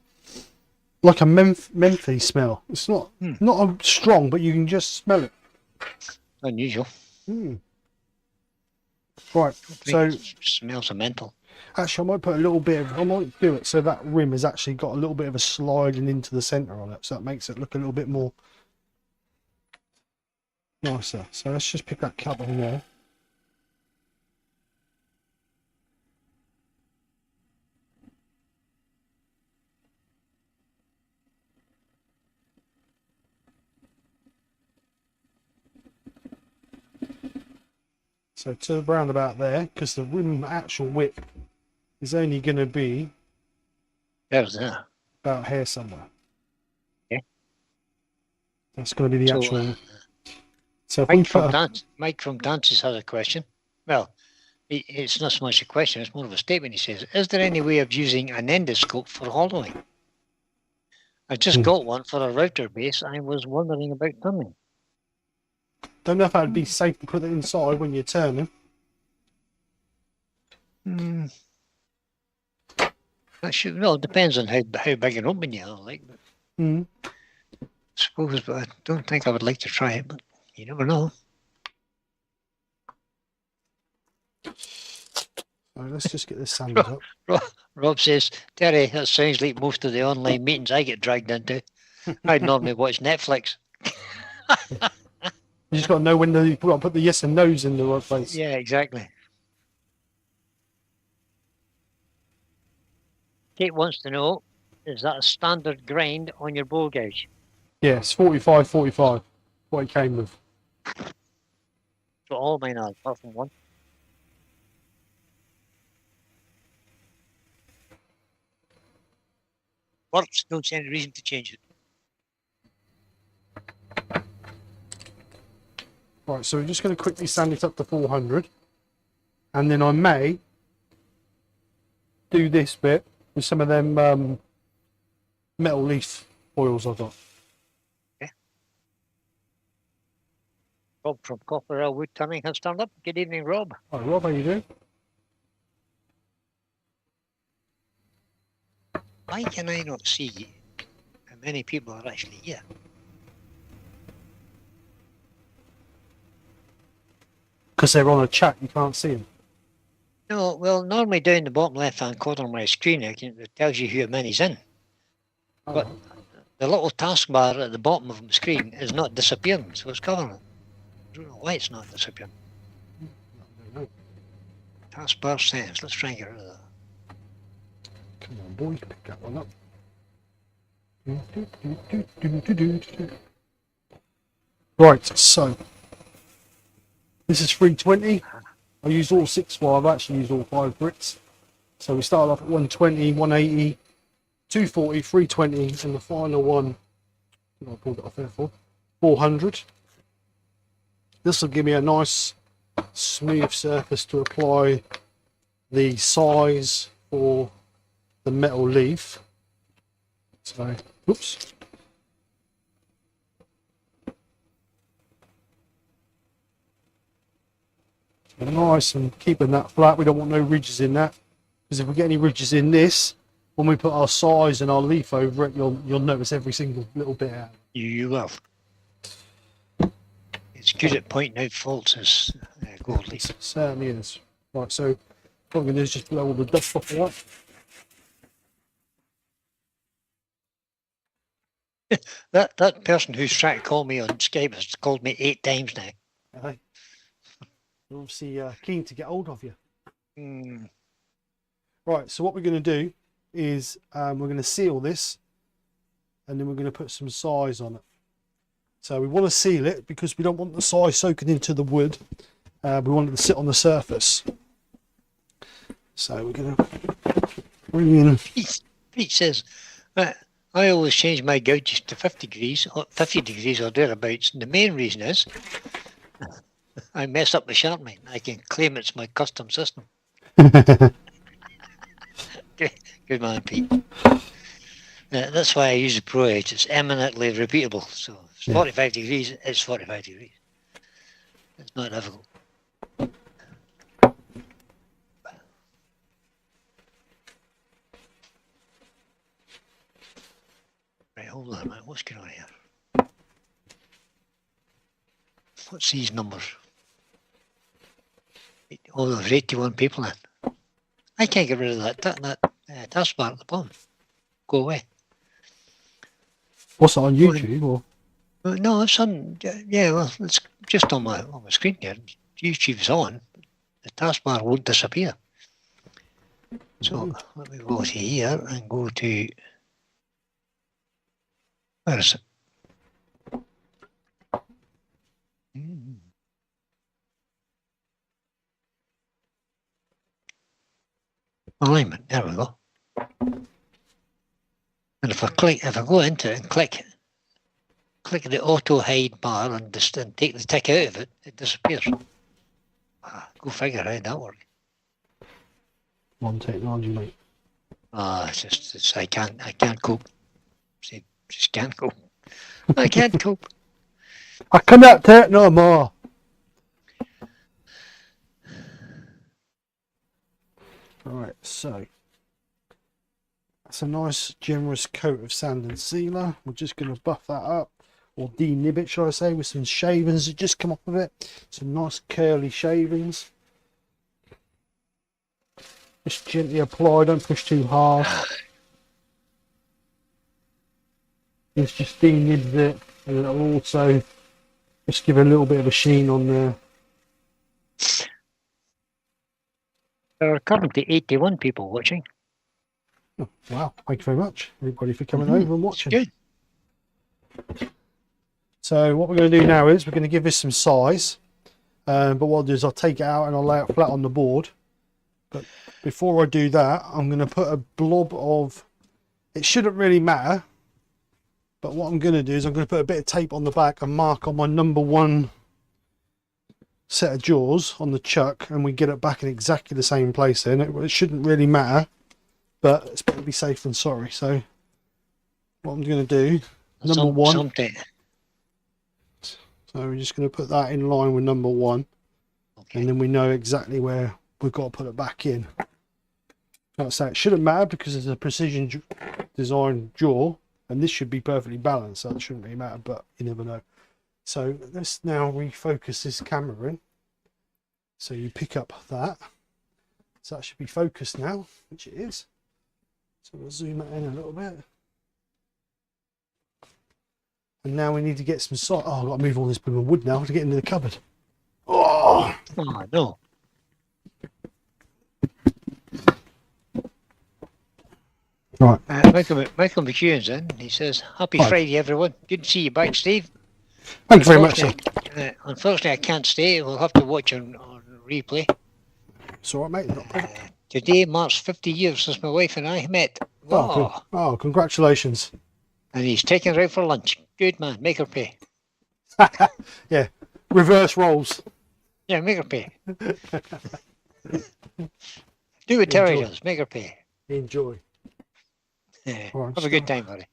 menthy smell. It's not a strong, but you can just smell it. Unusual. Right, so It smells of menthol. actually I might put a little bit of, I might do it so that rim has actually got a little bit of a sliding into the centre on it, so that makes it look a little bit more nicer. So let's just pick that cup on there. So to around about there, because the rim actual width is only going to be There's that. about here somewhere. Okay. That's going to be the So, actual. So if we Mike from Dances has a question. Well, it's not so much a question, it's more of a statement. He says, is there any way of using an endoscope for hollowing? I just got one for a router base. I was wondering about turning. Don't know if that would be safe to put it inside when you're turning. That should, well, it depends on how big an open you are, like. But I suppose, but I don't think I would like to try it, but you never know. Right, let's just get this sanded up. Rob says, Terry, that sounds like most of the online meetings I get dragged into. I'd normally watch Netflix. You just got to know when you've got to put the yes and no's in the right place. Yeah, exactly. Kate wants to know, is that a standard grind on your bowl gauge? Yes, 45. What it came with. So all mine are, apart from one. Works, don't see any reason to change it. Right, so we're just going to quickly sand it up to 400. And then I may do this bit with some of them metal leaf oils I've got. Okay. Rob from Copperell Woodturning has turned up. Good evening, Rob. Hi, Rob, how you doing? Why can I not see how many people are actually here? Because they're on a chat, you can't see them. No, well, normally down the bottom left-hand corner of my screen, it tells you how many's in. Oh. But the little taskbar at the bottom of the screen is not disappearing, so it's covering it. I don't know why it's not disappearing. I don't know. Taskbar settings, let's try and get rid of that. Come on, boy, pick that one up. Right, so this is 320. I used all 6, well, I've actually used all 5 Brits. So we started off at 120, 180, 240, 320, and the final one, I pulled it off there for 400. This will give me a nice smooth surface to apply the size for the metal leaf. So, oops. Nice, and keeping that flat. We don't want no ridges in that, because if we get any ridges in this, when we put our size and our leaf over it, you'll notice every single little bit out. You will. It's good at pointing out faults, as Goldie. It certainly is. Right, so what I'm going to do is just blow all the dust off of that. That person who's trying to call me on Skype has called me 8 times now. Aye. They're obviously keen to get hold of you. Right, so what we're going to do is we're going to seal this, and then we're going to put some size on it. So we want to seal it because we don't want the size soaking into the wood. We want it to sit on the surface. So we're going to bring in... Pete says, I always change my gouges to 50 degrees or thereabouts. And the main reason is I mess up the sharpening. I can claim it's my custom system. Good man, Pete. That's why I use the Pro Edge. It's eminently repeatable. So if it's 45 degrees, it's 45 degrees. It's not difficult. Right, hold on a minute. What's going on here? What's these numbers? Oh, there's 81 people in. I can't get rid of that taskbar at the bottom. Go away. What's it on YouTube or? No, it's on. Yeah, well, it's just on my screen here. YouTube's on. The taskbar won't disappear. So let me go to here and go to. Where is it? Alignment. There we go. And if I go into it and click the auto hide bar and take the tick out of it, it disappears. Go figure how that works. One technology, mate. It's I can't cope. See, just can't cope. I can't cope. I cannot take no more. Alright, so that's a nice generous coat of sand and sealer. We're just going to buff that up, or denib it, shall I say, with some shavings that just come off of it. Some nice curly shavings. Just gently apply, don't push too hard. This just denibs it, and it'll also just give a little bit of a sheen on there. There are currently 81 people watching. Oh, wow, thank you very much, everybody, for coming over and watching. Good. So what we're going to do now is we're going to give this some size. But what I'll do is I'll take it out and I'll lay it flat on the board. But before I do that, I'm going to put a blob of... It shouldn't really matter. But what I'm going to do is I'm going to put a bit of tape on the back and mark on my #1 set of jaws on the chuck, and we get it back in exactly the same place then. It shouldn't really matter, but it's better to be safe than sorry. So what I'm going to do, #1. So we're just going to put that in line with #1, okay. And then we know exactly where we've got to put it back in. Like I say, it shouldn't matter because it's a precision design jaw, and this should be perfectly balanced, so it shouldn't really matter, but you never know. So let's now refocus this camera in. So you pick up that. So that should be focused now, which it is. So we'll zoom it in a little bit. And now we need to get some size. Oh, I've got to move all this blooming wood now to get into the cupboard. Oh no. Right. Michael McEwen's in. He says, "Happy Friday, everyone. Good to see you back, Steve." Thank you very much, sir. Unfortunately, I can't stay. We'll have to watch on replay. It's all right, mate. Today marks 50 years since my wife and I met. Oh, congratulations. And he's taking her out for lunch. Good man. Make her pay. Yeah. Reverse roles. Yeah, make her pay. Do what Terry does. Make her pay. Enjoy. Yeah. Right, have a good time, buddy.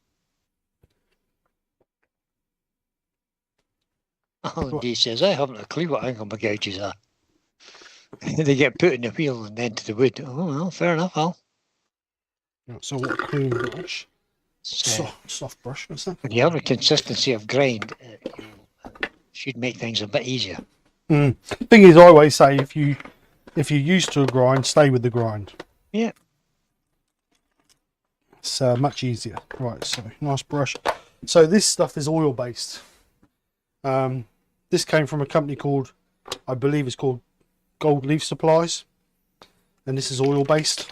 Oh, he says, I haven't a clue what angle my gouges are. They get put in the wheel and then to the wood. Oh, well, fair enough, Al. So what clean brush? Soft brush, what's that? When you have a consistency of grind, should make things a bit easier. Thing is, I always say if you're used to a grind, stay with the grind. Yeah. It's much easier. Right, so nice brush. So this stuff is oil based. This came from a company called, I believe it's called Gold Leaf Supplies, and this is oil based.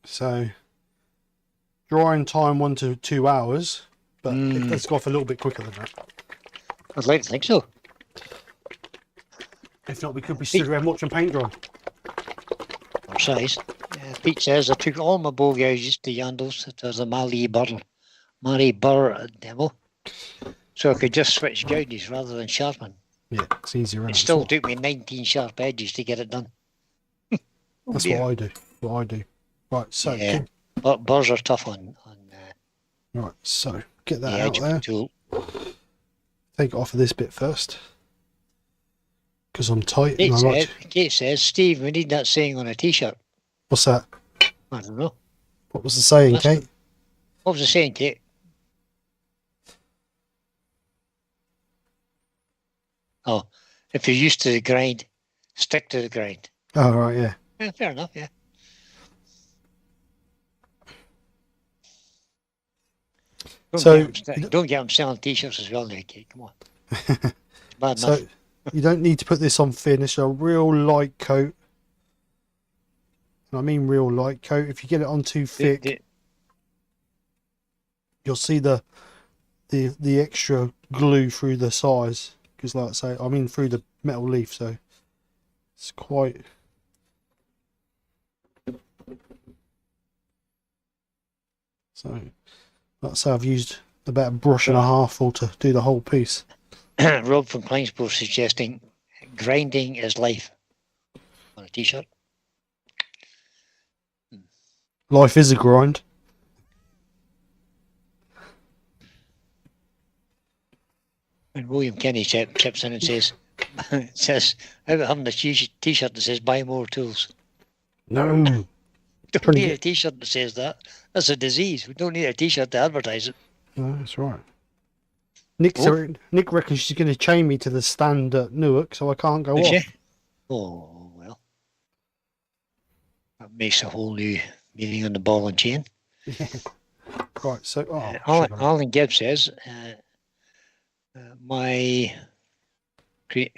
So drying time 1 to 2 hours, but it does go off a little bit quicker than that. I'd like to think so. If not, we could be stood around watching paint dry. Or size. Pete says I took all my bow gouges to Yandles. It was a Mary Burr demo. So I could just switch gouges rather than sharpen. Yeah, it's easier. It still took me 19 sharp edges to get it done. That's what I do. Right, so yeah, but burrs are tough on right, so get that out there. Tool. Take it off of this bit first, because I'm tight. Kate says, Steve, we need that saying on a t-shirt. What's that? I don't know. What was the saying, Kate? What was the saying, Kate? Oh, if you're used to the grind, stick to the grind. Oh, right, yeah. Yeah, fair enough, yeah. Don't get them selling t-shirts as well now, Kate. Come on. Bad enough. You don't need to put this on thin. It's a real light coat. I mean real light coat. If you get it on too thick, you'll see the extra glue through the size. Because like I say, I mean through the metal leaf, so it's quite... So, like I say, I've used about a brush and a half full to do the whole piece. Rob from Kleinsport suggesting grinding is life on a t-shirt. Life is a grind. And William Kenny chips in and says, how about having a t-shirt that says buy more tools? No. Don't need a t-shirt that says that. That's a disease. We don't need a t-shirt to advertise it. No, that's right. Nick reckons she's going to chain me to the stand at Newark, so I can't go off. Oh, well. That makes a whole new meaning on the ball and chain. Yeah. Right, so... Alan Gibb says, my... can't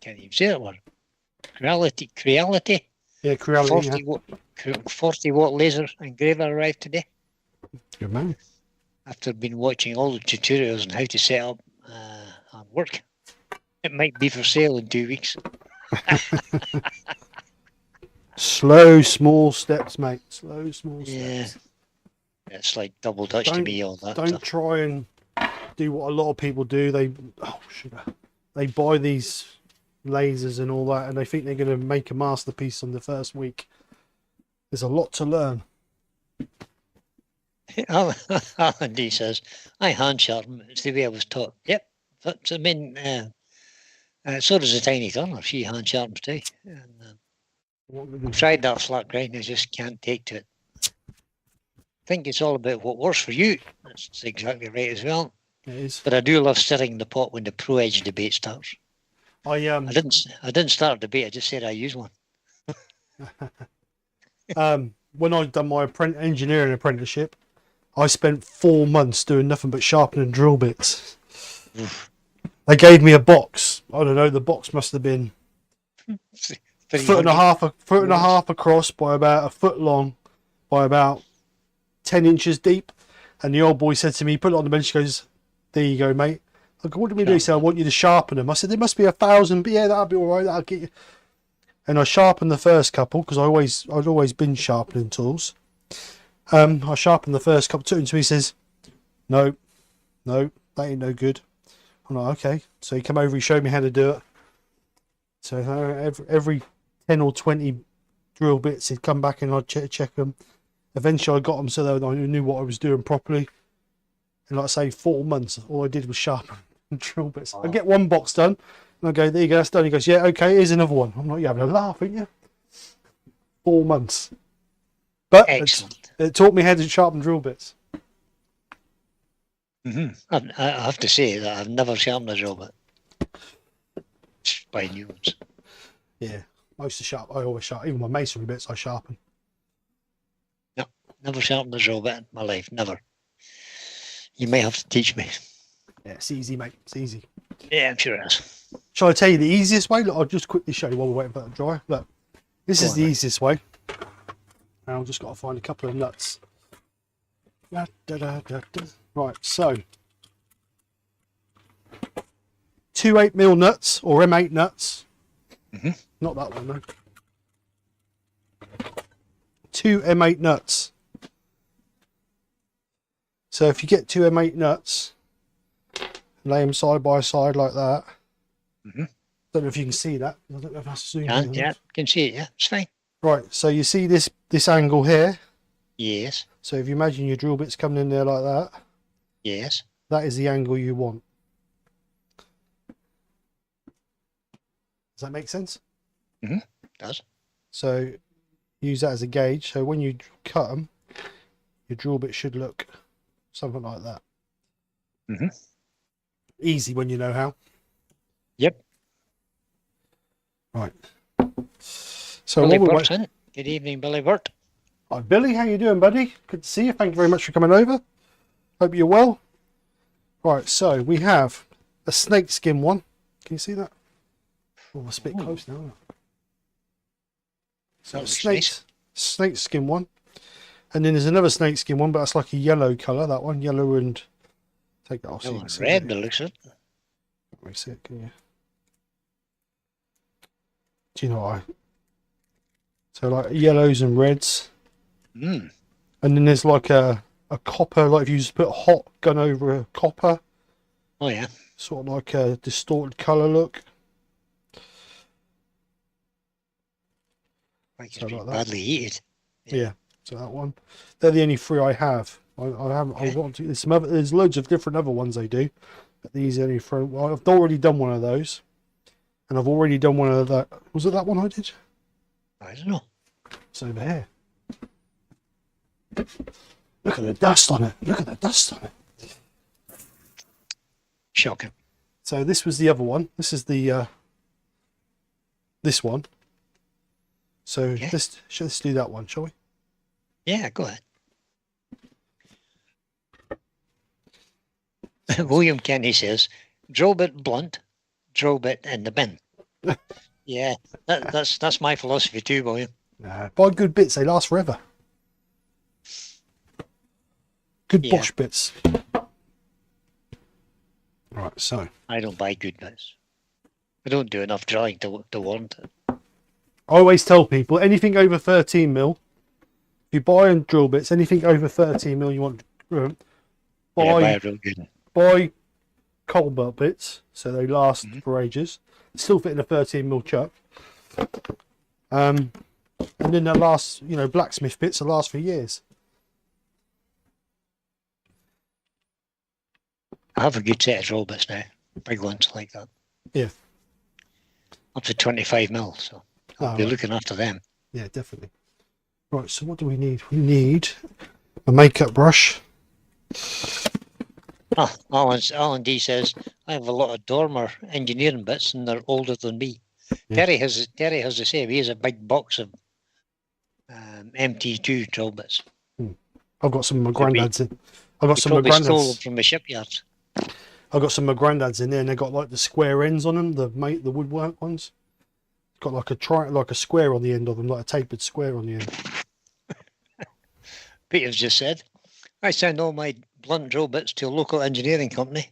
even say that word. Creality? Yeah, Creality, 40 watt laser engraver arrived today. Good man. After been watching all the tutorials on how to set up on work. It might be for sale in 2 weeks. Slow, small steps, mate. Slow, small steps. Yeah. It's like double Dutch to me, all that. Don't try and do what a lot of people do. They buy these lasers and all that, and they think they're going to make a masterpiece on the first week. There's a lot to learn. Alan D says, I hand sharpen. It's the way I was taught. Yep. But, I mean, so does the tiny turner. She hand sharpens too. And, I've tried that flat grind. I just can't take to it. I think it's all about what works for you. That's exactly right as well. It is. But I do love stirring the pot when the pro edge debate starts. I didn't start a debate. I just said I use one. When I'd done my engineering apprenticeship, I spent 4 months doing nothing but sharpening drill bits. They gave me a box. I don't know. The box must have been a foot and a half across by about a foot long, by about 10 inches deep. And the old boy said to me, put it on the bench. He goes, "There you go, mate." I go, "What do we do?" He said, "I want you to sharpen them." I said, "There must be 1,000, but yeah, that'll be all right. That'll get you." And I sharpened the first couple because I'd always been sharpening tools. I sharpened the first couple, took him to me, he says, no, that ain't no good. I'm like, okay. So he came over, he showed me how to do it. So every 10 or 20 drill bits, he'd come back and I'd check them. Eventually I got them so that I knew what I was doing properly. And like I say, 4 months, all I did was sharpen drill bits. I get one box done, and I go, "There you go, that's done." He goes, "Yeah, okay, here's another one." I'm like, "You're having a laugh, aren't you?" 4 months. But it taught me how to sharpen drill bits. I have to say that I've never sharpened a drill bit. Just buy new ones. Yeah, most of I always sharpen. Even my masonry bits I sharpen. No, never sharpened a drill bit in my life. Never. You may have to teach me. Yeah, it's easy, mate. It's easy. Yeah, I'm sure it is. Shall I tell you the easiest way? Look, I'll just quickly show you while we're waiting for that to dry. Look, this Go is on, the then. easiest way. Now I've just got to find a couple of nuts. Da, da, da, da, da. Right, so 2 8mm nuts or M8 nuts. Not that one though. 2 M8 nuts. So if you get 2 M8 nuts, lay them side by side like that. Don't know if you can see that. I don't know if that's zoomed in. Yeah, can see it. Yeah, it's fine. Right, so you see this angle here. Yes. So if you imagine your drill bits coming in there like that, Yes. that is the angle you want. Does that make sense? It does. So use that as a gauge. So when you cut them, your drill bit should look something like that. Easy when you know how. Yep. Right. So Billy what Burt's in. Good evening, Billy Burt. Hi Billy, how you doing, buddy? Good to see you. Thank you very much for coming over. Hope you're well. Right, so we have a snakeskin one. Can you see that? Oh, it's a bit close now. So snakeskin one. And then there's another snakeskin one, but that's like a yellow colour, that one. Yellow and take that off. So you can see Red, it. it looks it. Let me see it, can you? Do you know what so like yellows and reds. And then there's like a copper, like if you just put a hot gun over a copper. Oh yeah. Sort of like a distorted colour look. Like it's So been like that. badly heated. Yeah, so that one. They're the only 3 I have. I haven't. I want to. There's some other. There's loads of different other ones they do, but these are only 3. Well, I've already done one of those, and I've already done one of that. Was it that one I did? I don't know. It's over here. Look at the dust on it. Look at the dust on it. Shocking. So this was the other one. This is the this one. So let's do that one, shall we? Yeah, go ahead. William Kenny says, drill bit blunt, drill bit in the bin. Yeah, that's my philosophy too, William. Buy good bits, they last forever. Good Bosch bits. Right, so. I don't buy good bits. I don't do enough drilling to warrant it. I always tell people, anything over 13mm, if you buy and drill bits, anything over 13mm you want buy a real good one. Buy coal butt bits, so they last for ages. Still fit in a 13mm chuck. And then they'll last, blacksmith bits will last for years. I have a good set of drill bits now. Big ones like that. Yeah. Up to 25mm, so I'll be looking after them. Yeah, definitely. Right, so what do we need? We need a makeup brush. Alan D says, I have a lot of Dormer engineering bits and they're older than me. Yeah. Terry has the same. He has a big box of MT2 drill bits. I've got some of my granddad's in. I've got some of my granddad's from the shipyards. I've got some of my granddad's in there, and they've got like the square ends on them. The woodwork ones. It's got like a square on the end of them, like a tapered square on the end. Peter's just said, I send all my blunt drill bits to a local engineering company.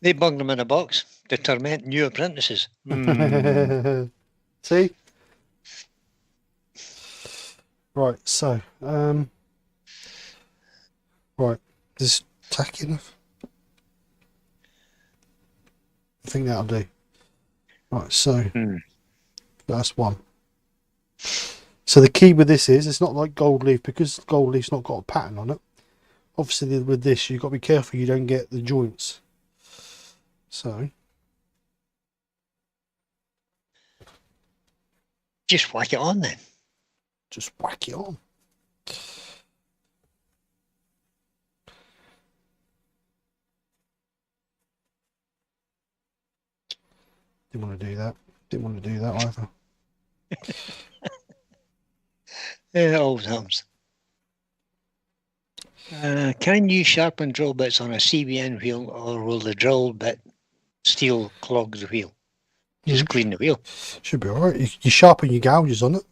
They bung them in a box to torment new apprentices. See? Right, so, right, is this tacky enough? I think that'll do. Right, so, that's one. So the key with this is, it's not like gold leaf, because gold leaf's not got a pattern on it. Obviously with this, you've got to be careful you don't get the joints. So. Just whack it on then. Just whack it on. Didn't want to do that. Didn't want to do that either. Yeah, old hams. Can you sharpen drill bits on a CBN wheel, or will the drill bit steel clog the wheel? Just clean the wheel. Should be alright. You sharpen your gouges on it.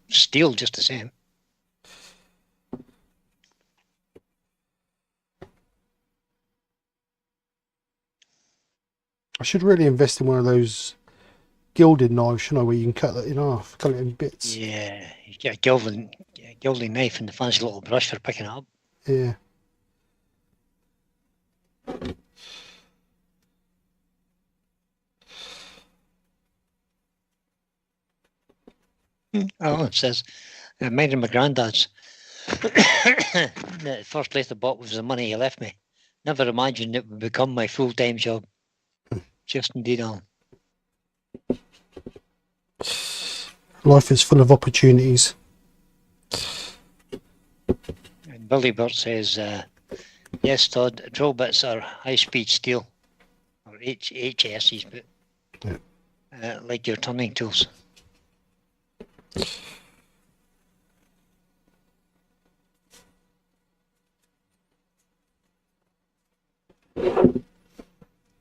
Steel just the same. I should really invest in one of those gilded knives, shouldn't I, where you can cut that in half, cut it in bits. Yeah, you get a gilding knife and the fancy little brush for picking it up. Yeah. Oh, it says, mine and my granddad's. The first place I bought was the money he left me. Never imagined it would become my full-time job. Just indeed on. Life is full of opportunities. And Billy Burt says, yes, Todd, drill bits are high-speed steel, or HSEs, but like your turning tools.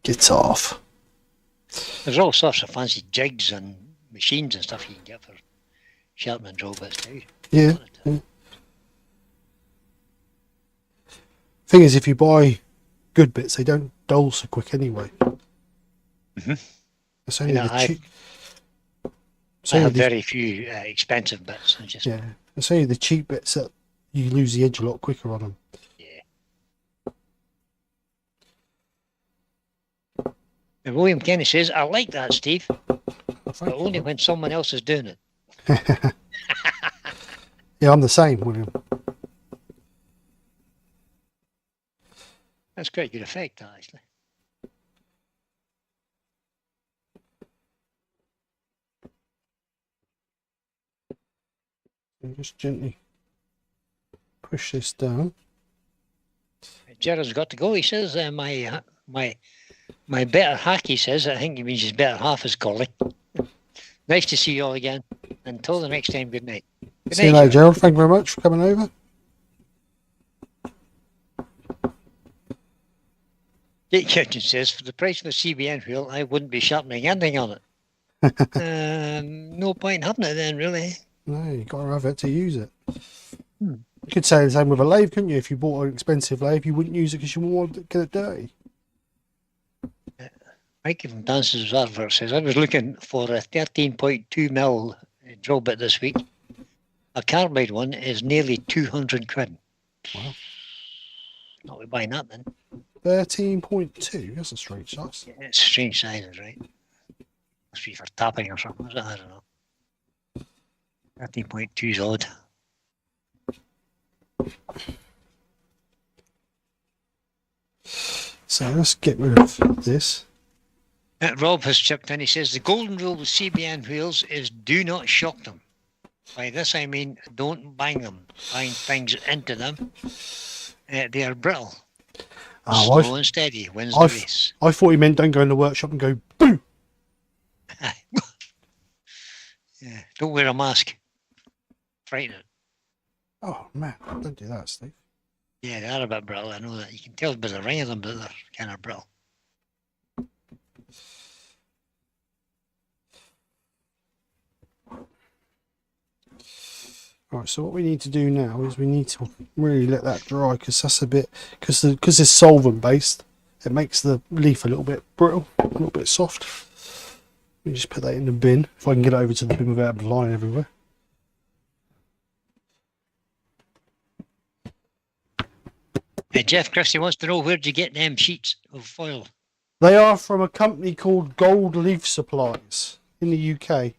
Get off. There's all sorts of fancy jigs and machines and stuff you can get for sharpening drill bits too. Yeah. Thing is, if you buy good bits, they don't dull so quick anyway. It's only the cheap. I have very few expensive bits. Yeah, it's only the cheap bits that you lose the edge a lot quicker on them. Yeah. And William Kenny says, I like that, Steve, but only when someone else is doing it. Yeah, I'm the same, William. That's quite a good effect, actually. And just gently push this down. Jared's got to go, he says. My better hack, he says. I think he means his better half is calling. Nice to see you all again. Until the next time, good night. Good See you later, Gerald. Thank you very much for coming over. Jake Kitchen says, for the price of a CBN wheel, I wouldn't be sharpening anything on it. No point in having it then, really. No, you've got to have it to use it. You could say the same with a lathe, couldn't you? If you bought an expensive lathe, you wouldn't use it because you want to get it dirty. Mikey from Dance's Advert says, I was looking for a 13.2mm drill bit this week. A carbide one is nearly 200 quid. Wow. Not we buying that then. 13.2? That's a strange size. Yeah, it's strange sizes, right? Must be for tapping or something, is it? I don't know. 13.2 is odd. So let's get rid of this. Rob has chipped in. He says the golden rule with CBN wheels is do not shock them. By this I mean don't bang them. Bang things into them. They are brittle. Slow and steady wins the race. I thought he meant don't go in the workshop and go boom. Yeah, don't wear a mask. Frighten it. Oh man, don't do that, Steve. Yeah, they are a bit brittle. I know that. You can tell by the ring of them, but they're kind of brittle. Right, so what we need to do now is we need to really let that dry because that's a bit, because it's solvent based, it makes the leaf a little bit brittle, a little bit soft. Let me just put that in the bin, if I can get it over to the bin without flying everywhere. Jeff Christie wants to know, where do you get them sheets of foil? They are from a company called Gold Leaf Supplies in the UK.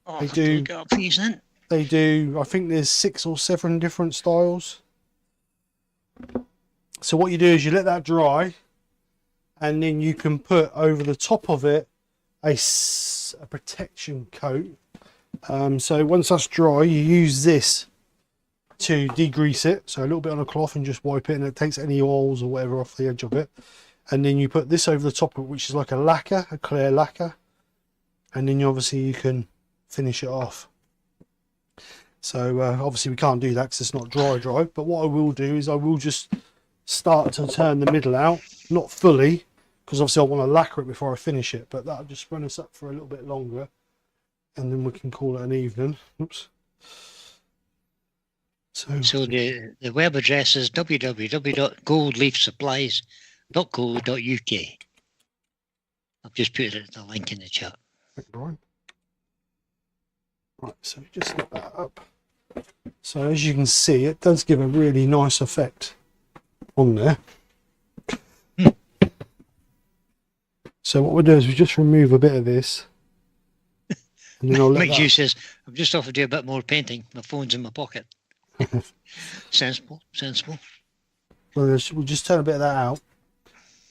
Oh, they do. Look up these then. They do. I think there's 6 or 7 different styles. So what you do is you let that dry, and then you can put over the top of it a protection coat. So once that's dry, you use this to degrease it. So a little bit on a cloth and just wipe it, and it takes any oils or whatever off the edge of it. and then you put this over the top of it, which is like a lacquer, a clear lacquer, and then obviously you can finish it off. So obviously we can't do that because it's not dry, but what I will do is I will just start to turn the middle out, not fully, because obviously I want to lacquer it before I finish it, but that'll just run us up for a little bit longer, and then we can call it an evening. Oops. So the web address is www.goldleafsupplies.co.uk. I've just put the link in the chat. Right, so just get that up. So as you can see, it does give a really nice effect on there. So what we'll do is we just remove a bit of this. And then I'll let Mike Hughes says, I've just offered to do a bit more painting. My phone's in my pocket. Sensible, sensible. Well, we'll just turn a bit of that out.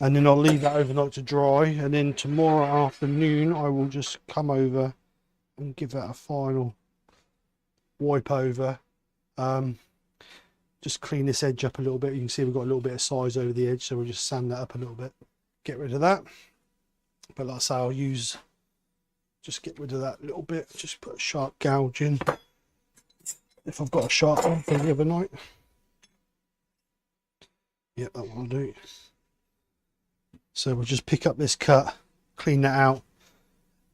And then I'll leave that overnight to dry. And then tomorrow afternoon, I will just come over and give that a final wipe over. Just clean this edge up a little bit. You can see we've got a little bit of size over the edge, so we'll just sand that up a little bit, get rid of that. But like I say, I'll just get rid of that little bit, just put a sharp gouge in if I've got a sharp one from the other night. Yeah, that will do. So we'll just pick up this cut, clean that out,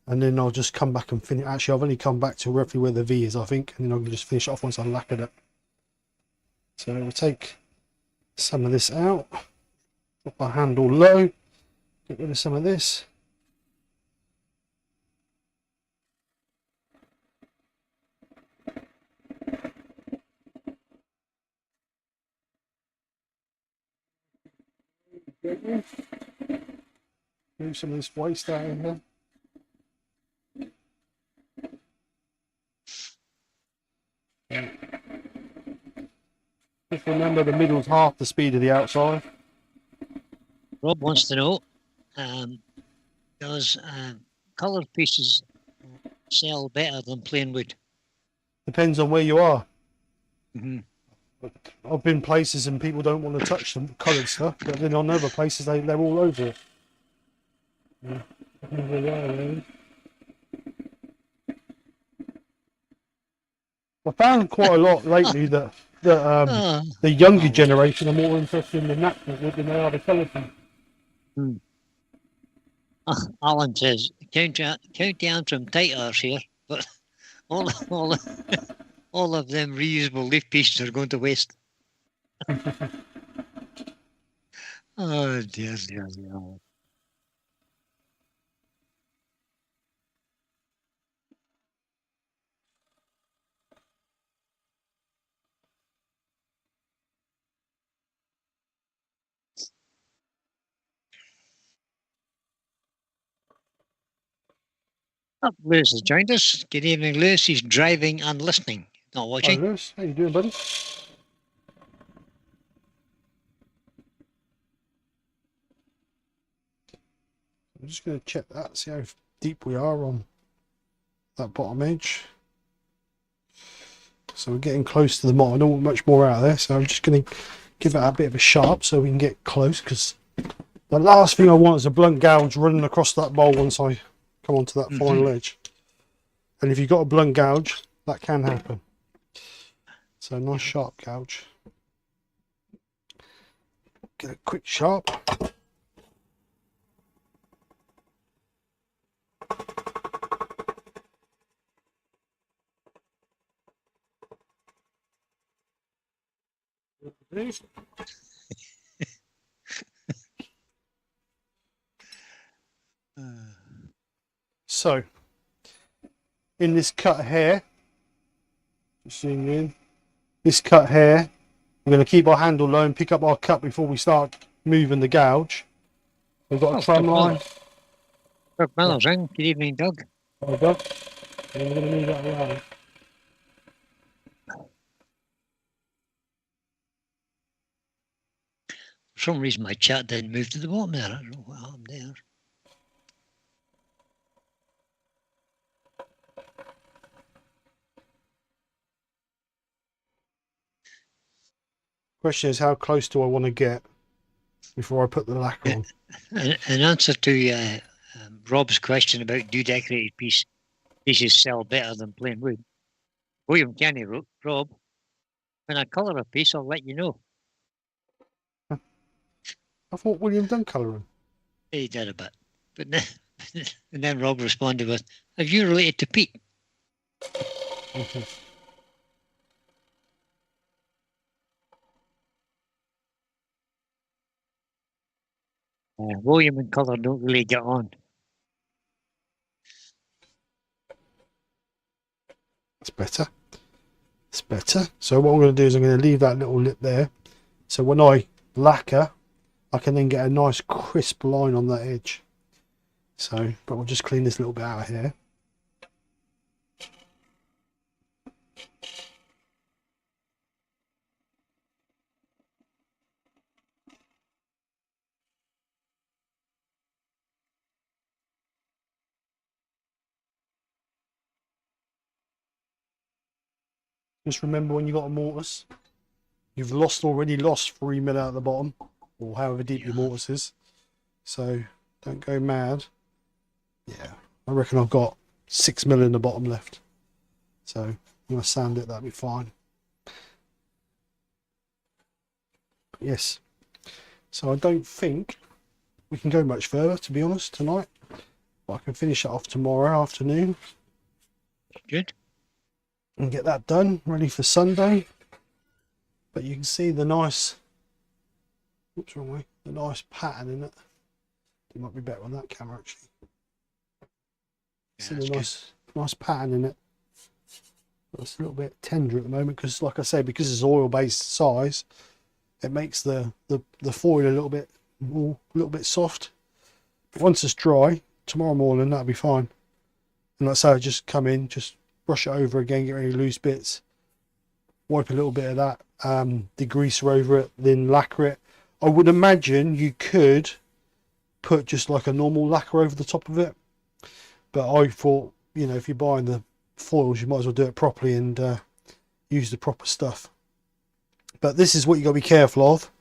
and then I'll just come back and finish. Actually, I've only come back to roughly where the V is, I think, and then I'll just finish it off once I've lacquered it. So we'll take some of this out, put our handle low, get rid of some of this. Move some of this waste out of here. Just remember the middle's half the speed of the outside. Rob wants to know, does coloured pieces sell better than plain wood? Depends on where you are. Mm-hmm. I've been places and people don't want to touch the coloured stuff, but then on other places they're all over it. Yeah. I found quite a lot lately that the younger generation are more interested in the natural wood than they are the coloured one. Alan says, count down from tight hours here, but all of them reusable leaf pieces are going to waste. Oh dear. Oh, Lewis has joined us. Good evening, Lewis. He's driving and listening, not watching. Hi, Lewis. How you doing, buddy? I'm just going to check that, see how deep we are on that bottom edge. So we're getting close to the bottom. I don't want much more out of there, so I'm just going to give it a bit of a sharp so we can get close, because the last thing I want is a blunt gouge running across that bowl once I come onto that final edge. And if you've got a blunt gouge, that can happen. So nice sharp gouge. Get a quick sharp. So in this cut here, just zoom in, this cut here, we're going to keep our handle low and pick up our cut before we start moving the gouge. We've got a trim line. Doug Miller's in. Good evening, Doug. Hi, Doug. And we're going to move that around. For some reason, my chat didn't move to the bottom there. I don't know what happened there. Question is, how close do I want to get? before I put the lacquer on. In answer to Rob's question about do decorated pieces sell better than plain wood, William Kenny wrote, Rob, when I colour a piece, I'll let you know. I thought William done colouring. He did a bit. But then, and then Rob responded with, have you related to Pete? William and colour don't really get on. It's better. It's better. So what I'm going to do is I'm going to leave that little lip there. So when I lacquer, I can then get a nice crisp line on that edge. So, but we'll just clean this little bit out of here. Just remember when you got a mortise, you've already lost 3 mil out of the bottom, or however deep your mortise is. So don't go mad. Yeah, I reckon I've got 6 mil in the bottom left. So I'm going to sand it, that'll be fine. Yes. So I don't think we can go much further, to be honest, tonight. But I can finish it off tomorrow afternoon. Good. And get that done, ready for Sunday. But you can see the nice, whoops, wrong way, the nice pattern in it. It might be better on that camera actually. Yeah, See the nice pattern in it. But it's a little bit tender at the moment because, like I say, because it's oil-based size, it makes the foil a little bit soft. But once it's dry, tomorrow morning that'll be fine. And like I say, I just come in, just brush it over again, get any loose bits, wipe a little bit of that degreaser over it, then lacquer it. I would imagine you could put just like a normal lacquer over the top of it, but I thought, you know, if you're buying the foils, you might as well do it properly and use the proper stuff. But this is what you got to be careful of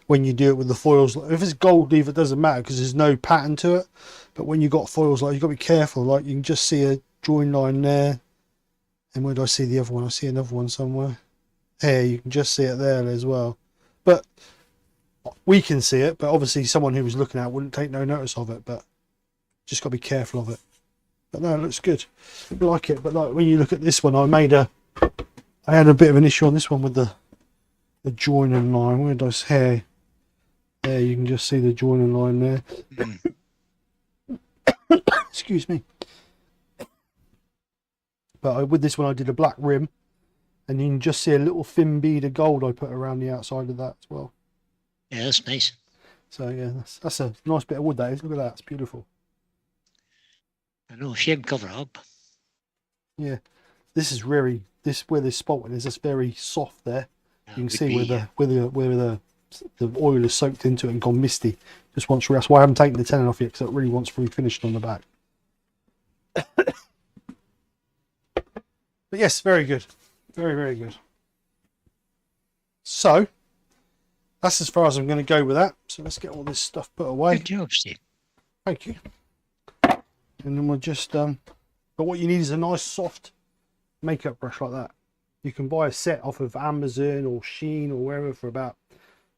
when you do it with the foils. If it's gold leaf, it doesn't matter because there's no pattern to it. But when you've got foils, like, you've got to be careful. Like, you can just see a join line there. And where do I see the other one? I see another one somewhere. Here, you can just see it there as well. But we can see it, but obviously someone who was looking at it wouldn't take no notice of it. But just got to be careful of it. But no, it looks good. I like it. But like when you look at this one, I had a bit of an issue on this one with the joining line. Where does here? There, you can just see the joining line there. Excuse me. But with this one, I did a black rim, and you can just see a little thin bead of gold I put around the outside of that as well. Yeah, that's nice. So yeah, that's a nice bit of wood. That is. Look at that. It's beautiful. I know. Shame cover up. Yeah, this is where this spot is. It's very soft there. You can see where the oil is soaked into it and gone misty. Just wants rest. That's why I haven't taken the tenon off yet, because it really wants fully finished on the back. But yes, very good. Very, very good. So, that's as far as I'm going to go with that. So let's get all this stuff put away. Good job, Steve. Thank you. And then we'll just, but what you need is a nice soft makeup brush like that. You can buy a set off of Amazon or Sheen or wherever for about,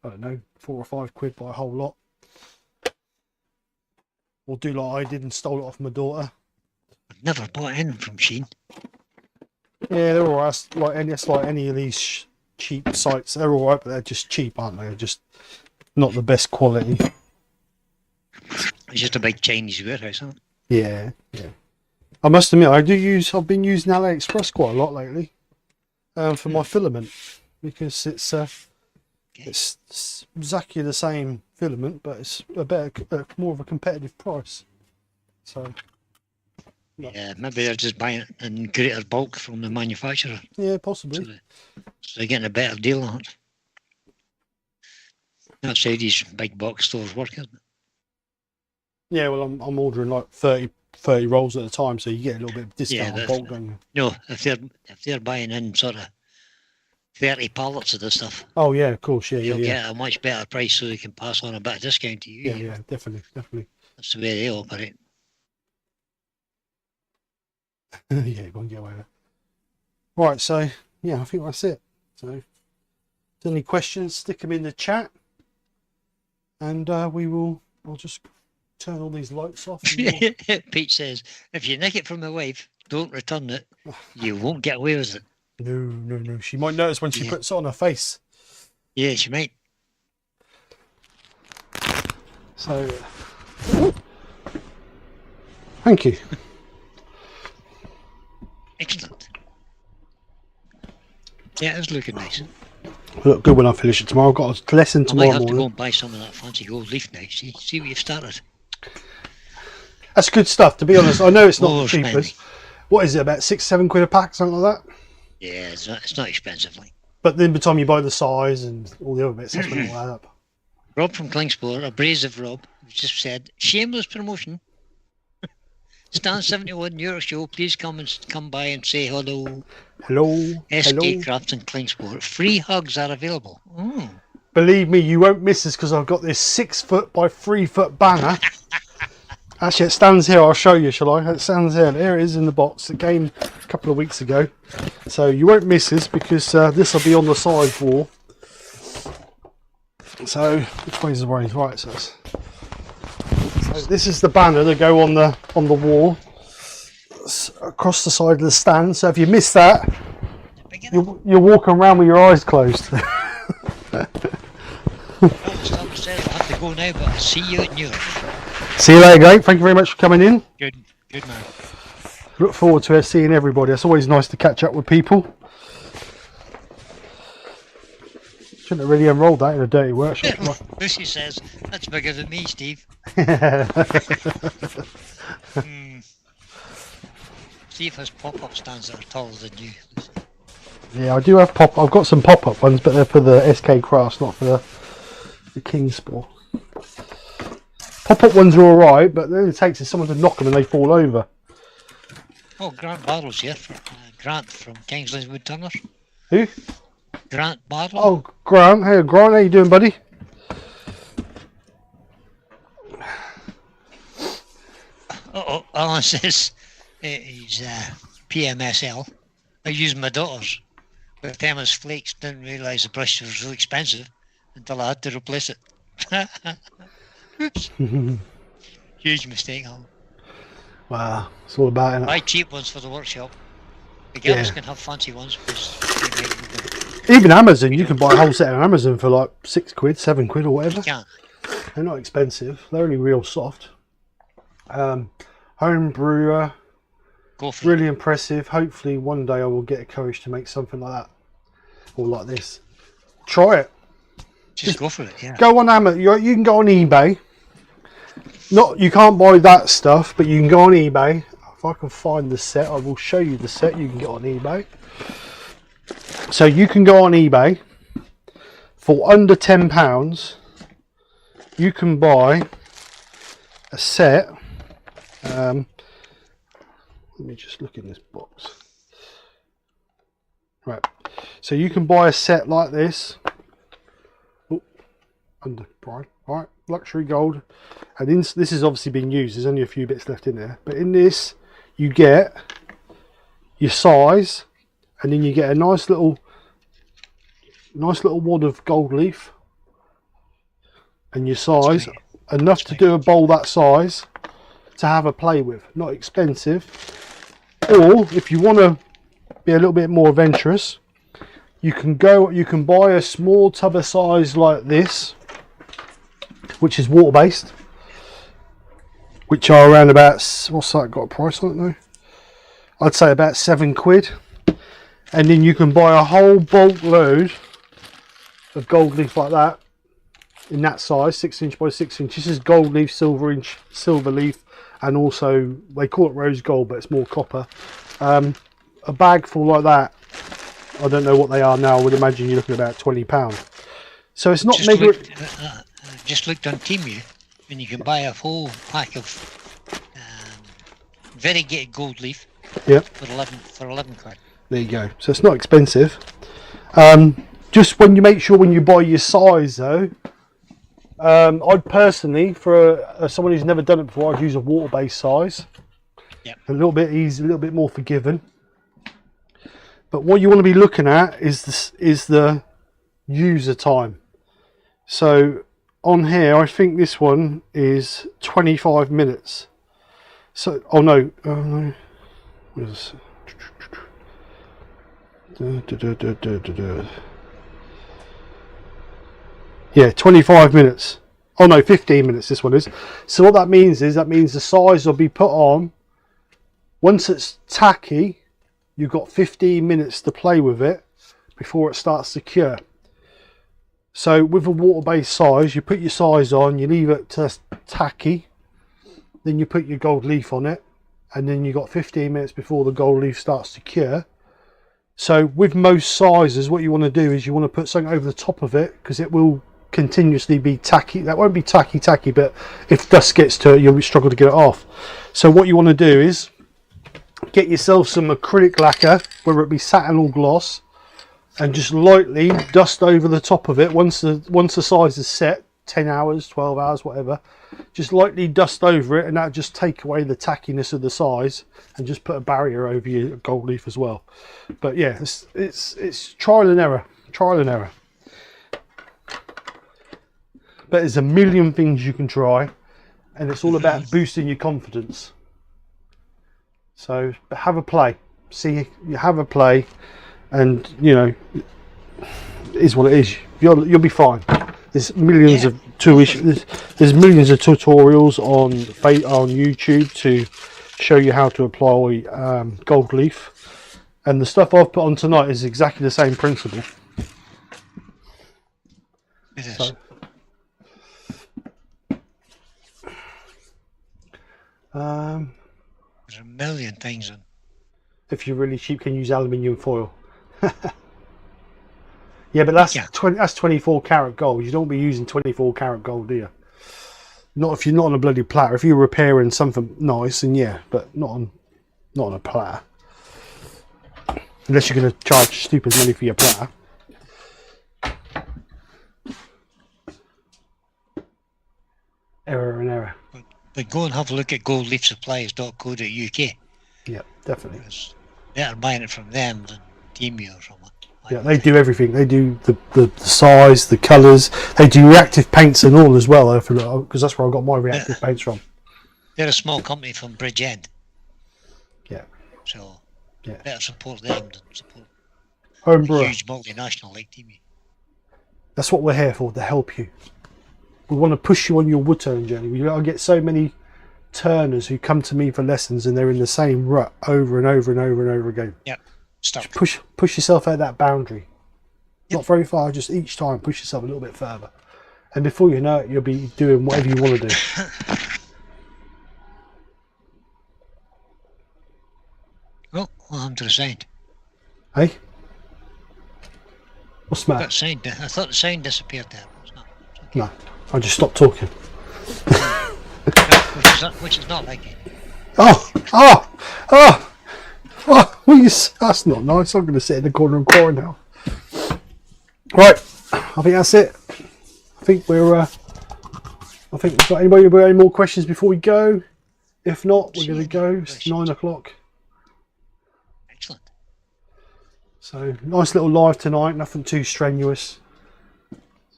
I don't know, £4 or £5, buy a whole lot. Or do like I did and stole it off my daughter. I've never bought anything from Sheen. Yeah, they're all right. It's like any of these cheap sites. They're all right, but they're just cheap, aren't they? They're just not the best quality. It's just a big Chinese warehouse, isn't it? Yeah, yeah. I must admit, I've been using AliExpress quite a lot lately for my filament, because it's exactly the same filament, but it's more of a competitive price. So. Yeah, maybe they're just buying it in greater bulk from the manufacturer. Yeah, possibly. So they're getting a better deal on it. That's how these big box stores work, isn't it? Yeah, well, I'm ordering like 30 rolls at a time, so you get a little bit of discount on bulk, don't you? No, if they're buying in sort of 30 pallets of this stuff. Oh yeah, of course, yeah, You'll yeah. get a much better price, so they can pass on a bit of discount to you. Yeah, yeah, definitely, definitely. That's the way they operate. Yeah, go and get away with it. Right, so yeah, I think that's it. So, if there's any questions, stick them in the chat, and I'll just turn all these lights off. And Pete says, if you nick it from the wife, don't return it. You won't get away with it. No. She might notice when she puts it on her face. Yeah, she might. So, thank you. Excellent. Yeah, it's looking nice. Look good when I finish it tomorrow. I've got a lesson I might tomorrow have to morning. go and buy some of that fancy gold leaf now. See what you've started. That's good stuff, to be honest. I know it's not the Spendy. cheapest. What is it, about £6-7 a pack, something like that? Yeah, it's not expensive. Like. But then by the time you buy the size and all the other bits, that's when it will add up. Rob from Klingsport, Abrasive Rob, just said, shameless promotion. Stan 71 Yorkshire, please come by and say hello. Hello. skkrafts and Klingsport. Free hugs are available. Mm. Believe me, you won't miss this because I've got this 6 foot by 3 foot banner. Actually, it stands here. I'll show you, shall I? It stands here. There it is in the box. It came a couple of weeks ago. So you won't miss this because this will be on the side wall. So, which way is the way? Right, so this is the banner that go on the wall across the side of the stand. So if you miss that, you're walking around with your eyes closed. Says I have to go now, but I'll see you at New York. See you later, Greg. Thank you very much for coming in. Good man. Look forward to seeing everybody. It's always nice to catch up with people. Shouldn't have really unrolled that in a dirty workshop. Lucy says, that's bigger than me, Steve. Steve has pop-up stands that are taller than you, Lucy. Yeah, I do have I've got some pop-up ones, but they're for the skkrafts, not for the Kingsport. Pop-up ones are alright, but then it takes someone to knock them and they fall over. Oh, Grant Barrow's here. Grant from Kingsland's Woodturners. Who? Grant Barrow. Oh, Grant. Hey, Grant, how you doing, buddy? Alan says he's PMSL. I use my daughters with them as flakes. Didn't realise the brush was so expensive until I had to replace it. Oops. Huge mistake, Alan. Wow, it's all about it. Buy cheap ones for the workshop. The girls can have fancy ones because they make them. Even Amazon, you can buy a whole set on Amazon for like £6, £7 or whatever. You can. They're not expensive. They're only real soft. Home brewer. Go for really impressive. Hopefully one day I will get the courage to make something like that. Or like this. Try it. Just go for it, yeah. Go on Amazon. You can go on eBay. You can't buy that stuff, but you can go on eBay. If I can find the set, I will show you the set you can get on eBay. So you can go on eBay for under £10. You can buy a set. Let me just look in this box. Right. So you can buy a set like this. Oh, under prime. All right. Luxury gold. And this has obviously been used. There's only a few bits left in there. But in this, you get your size, and then you get a nice little wad of gold leaf, and your size, enough to do a bowl that size to have a play with. Not expensive. Or if you want to be a little bit more adventurous, you can buy a small tub of size like this, which is water based, which are around about, what's that got a price on it now? I'd say about £7. And then you can buy a whole bulk load of gold leaf like that, in that size, 6" by 6". This is gold leaf, silver leaf, and also they call it rose gold, but it's more copper. A bag full like that, I don't know what they are now. I would imagine you're looking at about £20. So it's not mega. Just looked on Temu, and you can buy a whole pack of variegated gold leaf. Yeah. For 11 quid. There you go. So it's not expensive. Just when you buy your size though, I'd personally, for someone who's never done it before, I'd use a water-based size. Yep. A little bit easy, a little bit more forgiving. But what you want to be looking at is the user time. So on here, I think this one is 25 minutes. So, oh no, yeah, 25 minutes. Oh no, 15 minutes this one is. So what that means is, the size will be put on. Once it's tacky, you've got 15 minutes to play with it before it starts to cure. So with a water-based size, you put your size on, you leave it to tacky, then you put your gold leaf on it, and then you've got 15 minutes before the gold leaf starts to cure. So with most sizes, what you want to do is you want to put something over the top of it, because it will continuously be tacky. That won't be tacky, but if dust gets to it, you'll struggle to get it off. So what you want to do is get yourself some acrylic lacquer, whether it be satin or gloss, and just lightly dust over the top of it. Once the size is set, 10 hours, 12 hours, whatever, just lightly dust over it, and that'll just take away the tackiness of the size and just put a barrier over your gold leaf as well. But yeah, it's trial and error. But there's a million things you can try, and it's all about boosting your confidence. So have a play. See, you have a play, and you know, it is what it is. You'll be fine. There's millions of there's millions of tutorials on YouTube to show you how to apply gold leaf, and the stuff I've put on tonight is exactly the same principle. It is. So, there's a million things in. If you're really cheap, can use aluminium foil. Yeah, but that's 24 karat gold. You don't be using 24 karat gold, do you? Not if you're not on a bloody platter. If you're repairing something nice, and yeah, but not on a platter. Unless you're going to charge stupid money for your platter. Error. But go and have a look at goldleafsupplies.co.uk. Yeah, definitely. It's better buying it from them than Temu or something. Yeah, they do everything. They do the size, the colours. They do reactive paints and all as well, because that's where I got my reactive paints from. They're a small company from Bridgend. Yeah. So, yeah, better support them than support home a brewer. huge multinational like Temu. That's what we're here for, to help you. We want to push you on your wood turning journey. I get so many turners who come to me for lessons, and they're in the same rut over and over and over and over again. Yep. Stuck. Push yourself out that boundary. Yep. Not very far, just each time push yourself a little bit further, and before you know it, you'll be doing whatever you want to do. Oh, well, I'm to the sound. Hey, what's the matter? I thought the sound disappeared there. It's not. It's okay. No, I just stopped talking. Which is not like it. Oh, that's not nice. I'm going to sit in the corner and cry now. Right, I think that's it. I think we've got anybody with any more questions before we go? If not, we're going to go. It's 9 o'clock. Excellent. So nice little live tonight. Nothing too strenuous.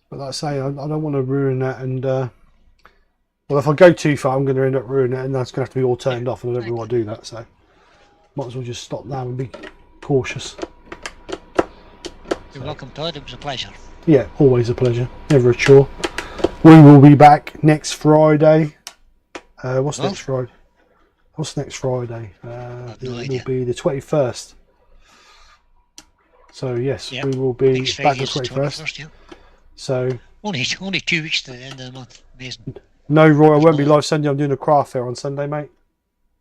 But like I say, I don't want to ruin that. And well, if I go too far, I'm going to end up ruining it, and that's going to have to be all turned off. And I don't really want to do that. So might as well just stop now and be cautious. You're welcome, Todd. It was a pleasure. Yeah, always a pleasure. Never a chore. We will be back next Friday. What's next Friday? It will be the 21st. So yes, we will be back the 21st. Yeah. So only 2 weeks to the end of the month. Amazing. No, Roy, I won't be live Sunday. I'm doing a craft fair on Sunday, mate.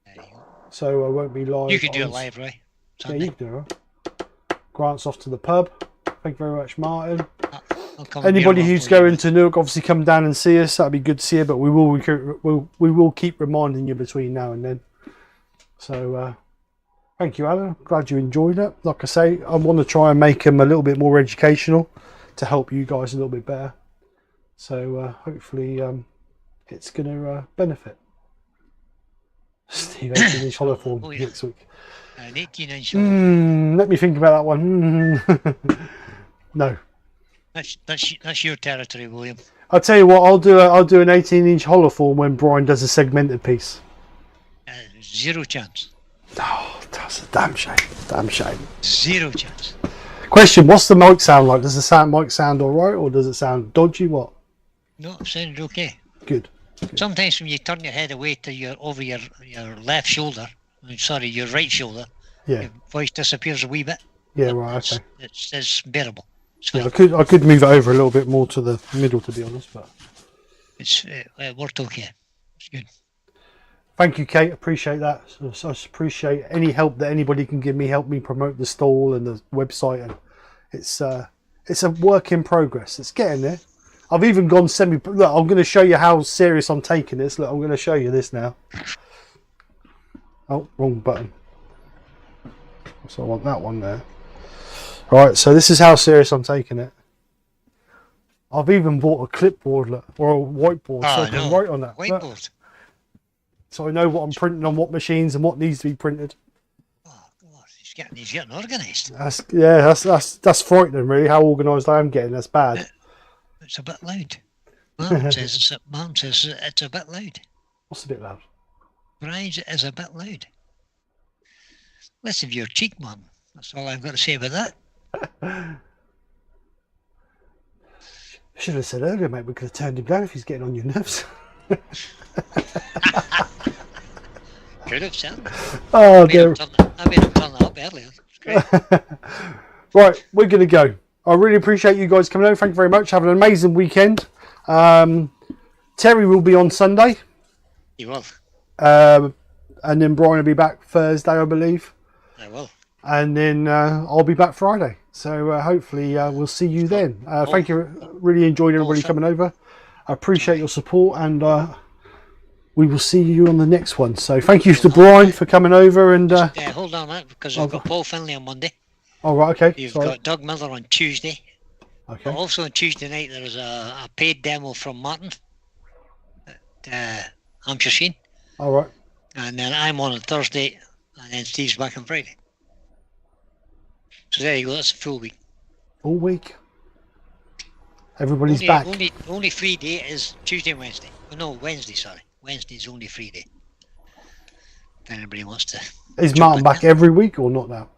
There you go. So I won't be live. You can do it live, Roy. Sunday. Yeah, you can do it. Grant's off to the pub. Thank you very much, Martin. Anybody who's going to Newark, obviously come down and see us. That'd be good to see you. But we will keep reminding you between now and then. So Thank you, Alan. Glad you enjoyed it. Like I say, I want to try and make them a little bit more educational to help you guys a little bit better. So hopefully it's going to benefit. Steve, 18-inch hollow form next week. An 18-inch. Let me think about that one. No. That's your territory, William. I'll tell you what. I'll do an 18-inch hollow form when Brian does a segmented piece. Zero chance. Oh, that's a damn shame. Damn shame. Zero chance. Question: what's the mic sound like? Does the mic sound all right, or does it sound dodgy? What? No, it sounded okay. Good. Sometimes when you turn your head away to your left shoulder, your right shoulder, Yeah. your voice disappears a wee bit. Yeah. Right. Okay. It's bearable. It's Yeah, fine. I could move it over a little bit more to the middle, to be honest, but It worked okay. It's good. thank you, Kate. Appreciate that. So I appreciate any help that anybody can give me. Help me promote the stall and the website, and it's a work in progress. It's getting there. I've even gone look, I'm going to show you how serious I'm taking this. Look, I'm going to show you this now. Oh, wrong button. So I want that one there. Right, so this is how serious I'm taking it. I've even bought a clipboard or a whiteboard so I can write on that. Whiteboard. Look, so I know what I'm printing on what machines and what needs to be printed. Oh God, he's getting organised. That's frightening, really. How organised I am getting. That's bad. It's a bit loud. Mum says it's a bit loud. What's a bit loud? Brian's is a bit loud. Less of your cheek, Mum. That's all I've got to say about that. I should have said earlier, mate. We could have turned him down if he's getting on your nerves. Could have said. Oh dear. I made him turn that up earlier. It's great. Right, we're going to go. I really appreciate you guys coming over. Thank you very much. Have an amazing weekend. Terry will be on Sunday. He will. And then Brian will be back Thursday, I believe. I will. And then I'll be back Friday. So hopefully we'll see you then. Thank you. Really enjoyed everybody coming over. I appreciate your support, and we will see you on the next one. So thank you to Brian for coming over. And hold on a minute, because we've got Paul Finlay on Monday. Oh, right, okay. You've got Doug Miller on Tuesday. Okay. But also on Tuesday night there is a paid demo from Martin at Hampshire Sheen. All right. And then I'm on Thursday, and then Steve's back on Friday. So there you go, that's a full week. All week. Everybody's back. Only free day is Tuesday and Wednesday. Oh, no, Wednesday, sorry. Wednesday's only free day. If anybody wants to. Is Martin back every week or not now?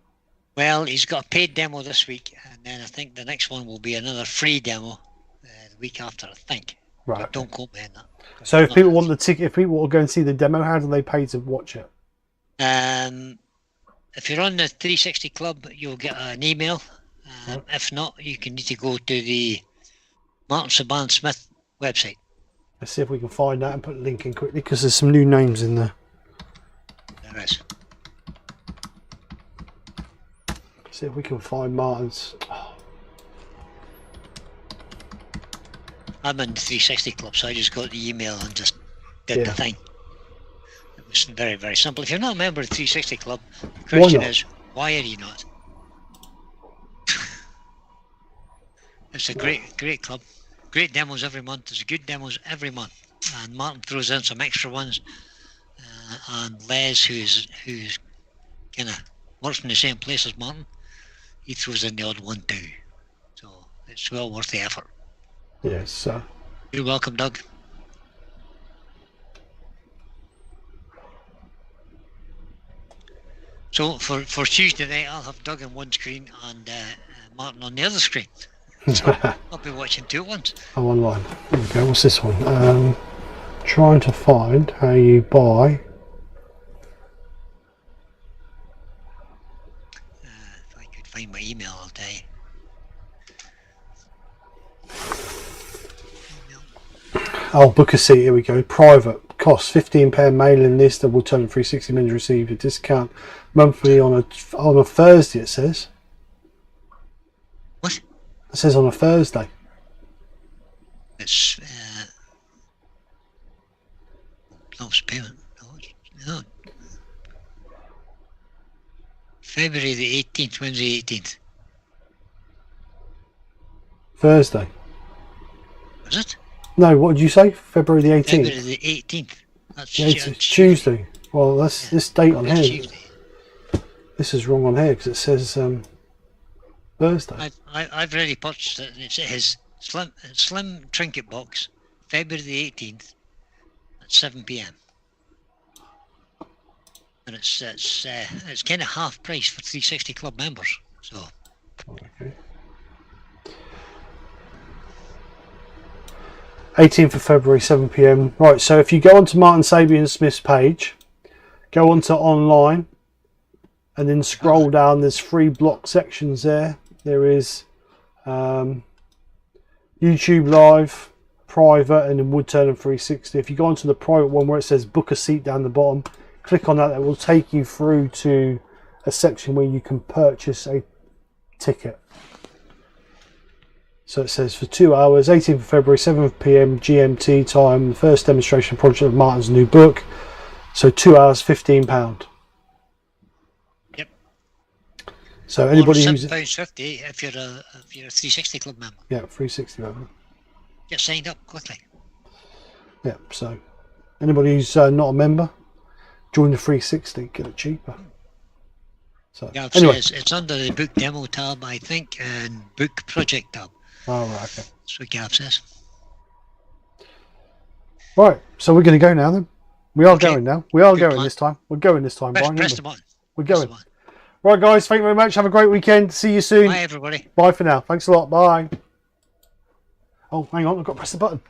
Well, he's got a paid demo this week, and then I think the next one will be another free demo the week after, I think. Right. But don't quote me on that. So if people want the ticket, if people will go and see the demo, how do they pay to watch it? If you're on the 360 Club, you'll get an email. Right. If not, you can need to go to the Martin Saban Smith website. Let's see if we can find that and put a link in quickly, because there's some new names in there. There is. See if we can find Martin's. Oh. I'm in the 360 Club, so I just got the email and just did the thing. It was very, very simple. If you're not a member of the 360 Club, the question is, why are you not? It's a great club. Great demos every month. There's good demos every month. And Martin throws in some extra ones. And Les, who's kind of works in the same place as Martin, he throws in the odd one too. So it's well worth the effort. Yes. You're welcome, Doug. So for Tuesday night, I'll have Doug on one screen and Martin on the other screen. So I'll be watching two at once. I'm online. There we go. What's this one? Trying to find how you buy. If I could find my email, I'll tell you. Oh, book a seat. Here we go. Private cost £15 mailing list. That will turn 360 minutes receive a discount monthly on a Thursday. It says. What? It says on a Thursday. It's close payment. No. February the 18th. When's the 18th? Thursday. Was it? No, what did you say? February the 18th? February the 18th. That's It's Tuesday. Well, that's this date on It's here. Tuesday. This is wrong on here because it says Thursday. I've already purchased it. It's his slim trinket box, February the 18th at 7 p.m. And it's kind of half price for 360 Club members. So. Okay. 18th of February, 7 p.m. Right, so if you go onto Martin Sabian Smith's page, go onto online, and then scroll down. There's 3 block sections there. There is YouTube Live, Private, and then Woodturning 360. If you go onto the private one where it says book a seat down the bottom, click on that. That will take you through to a section where you can purchase a ticket. So it says for 2 hours, 18th of February, 7 p.m. GMT time, the first demonstration project of Martin's new book. So 2 hours, £15. Yep. So anybody or who's £7.50 if you're a 360 Club member. yeah, 360 member. Get signed up quickly. Yeah. So anybody who's not a member, join the 360, get it cheaper. So Yeah, anyway, it's under the book demo tab, I think, and book project tab. oh, right, okay. That's what Gav says. Right, so we're going to go now then. We are Okay. going now. We are Good going plan. this time. We're going this time, Brian. Press aren't the button. We're Press the going. button. Right, guys, thank you very much. Have a great weekend. See you soon. Bye, everybody. Bye for now. Thanks a lot. Bye. Oh, hang on. I've got to press the button.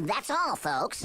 That's all, folks.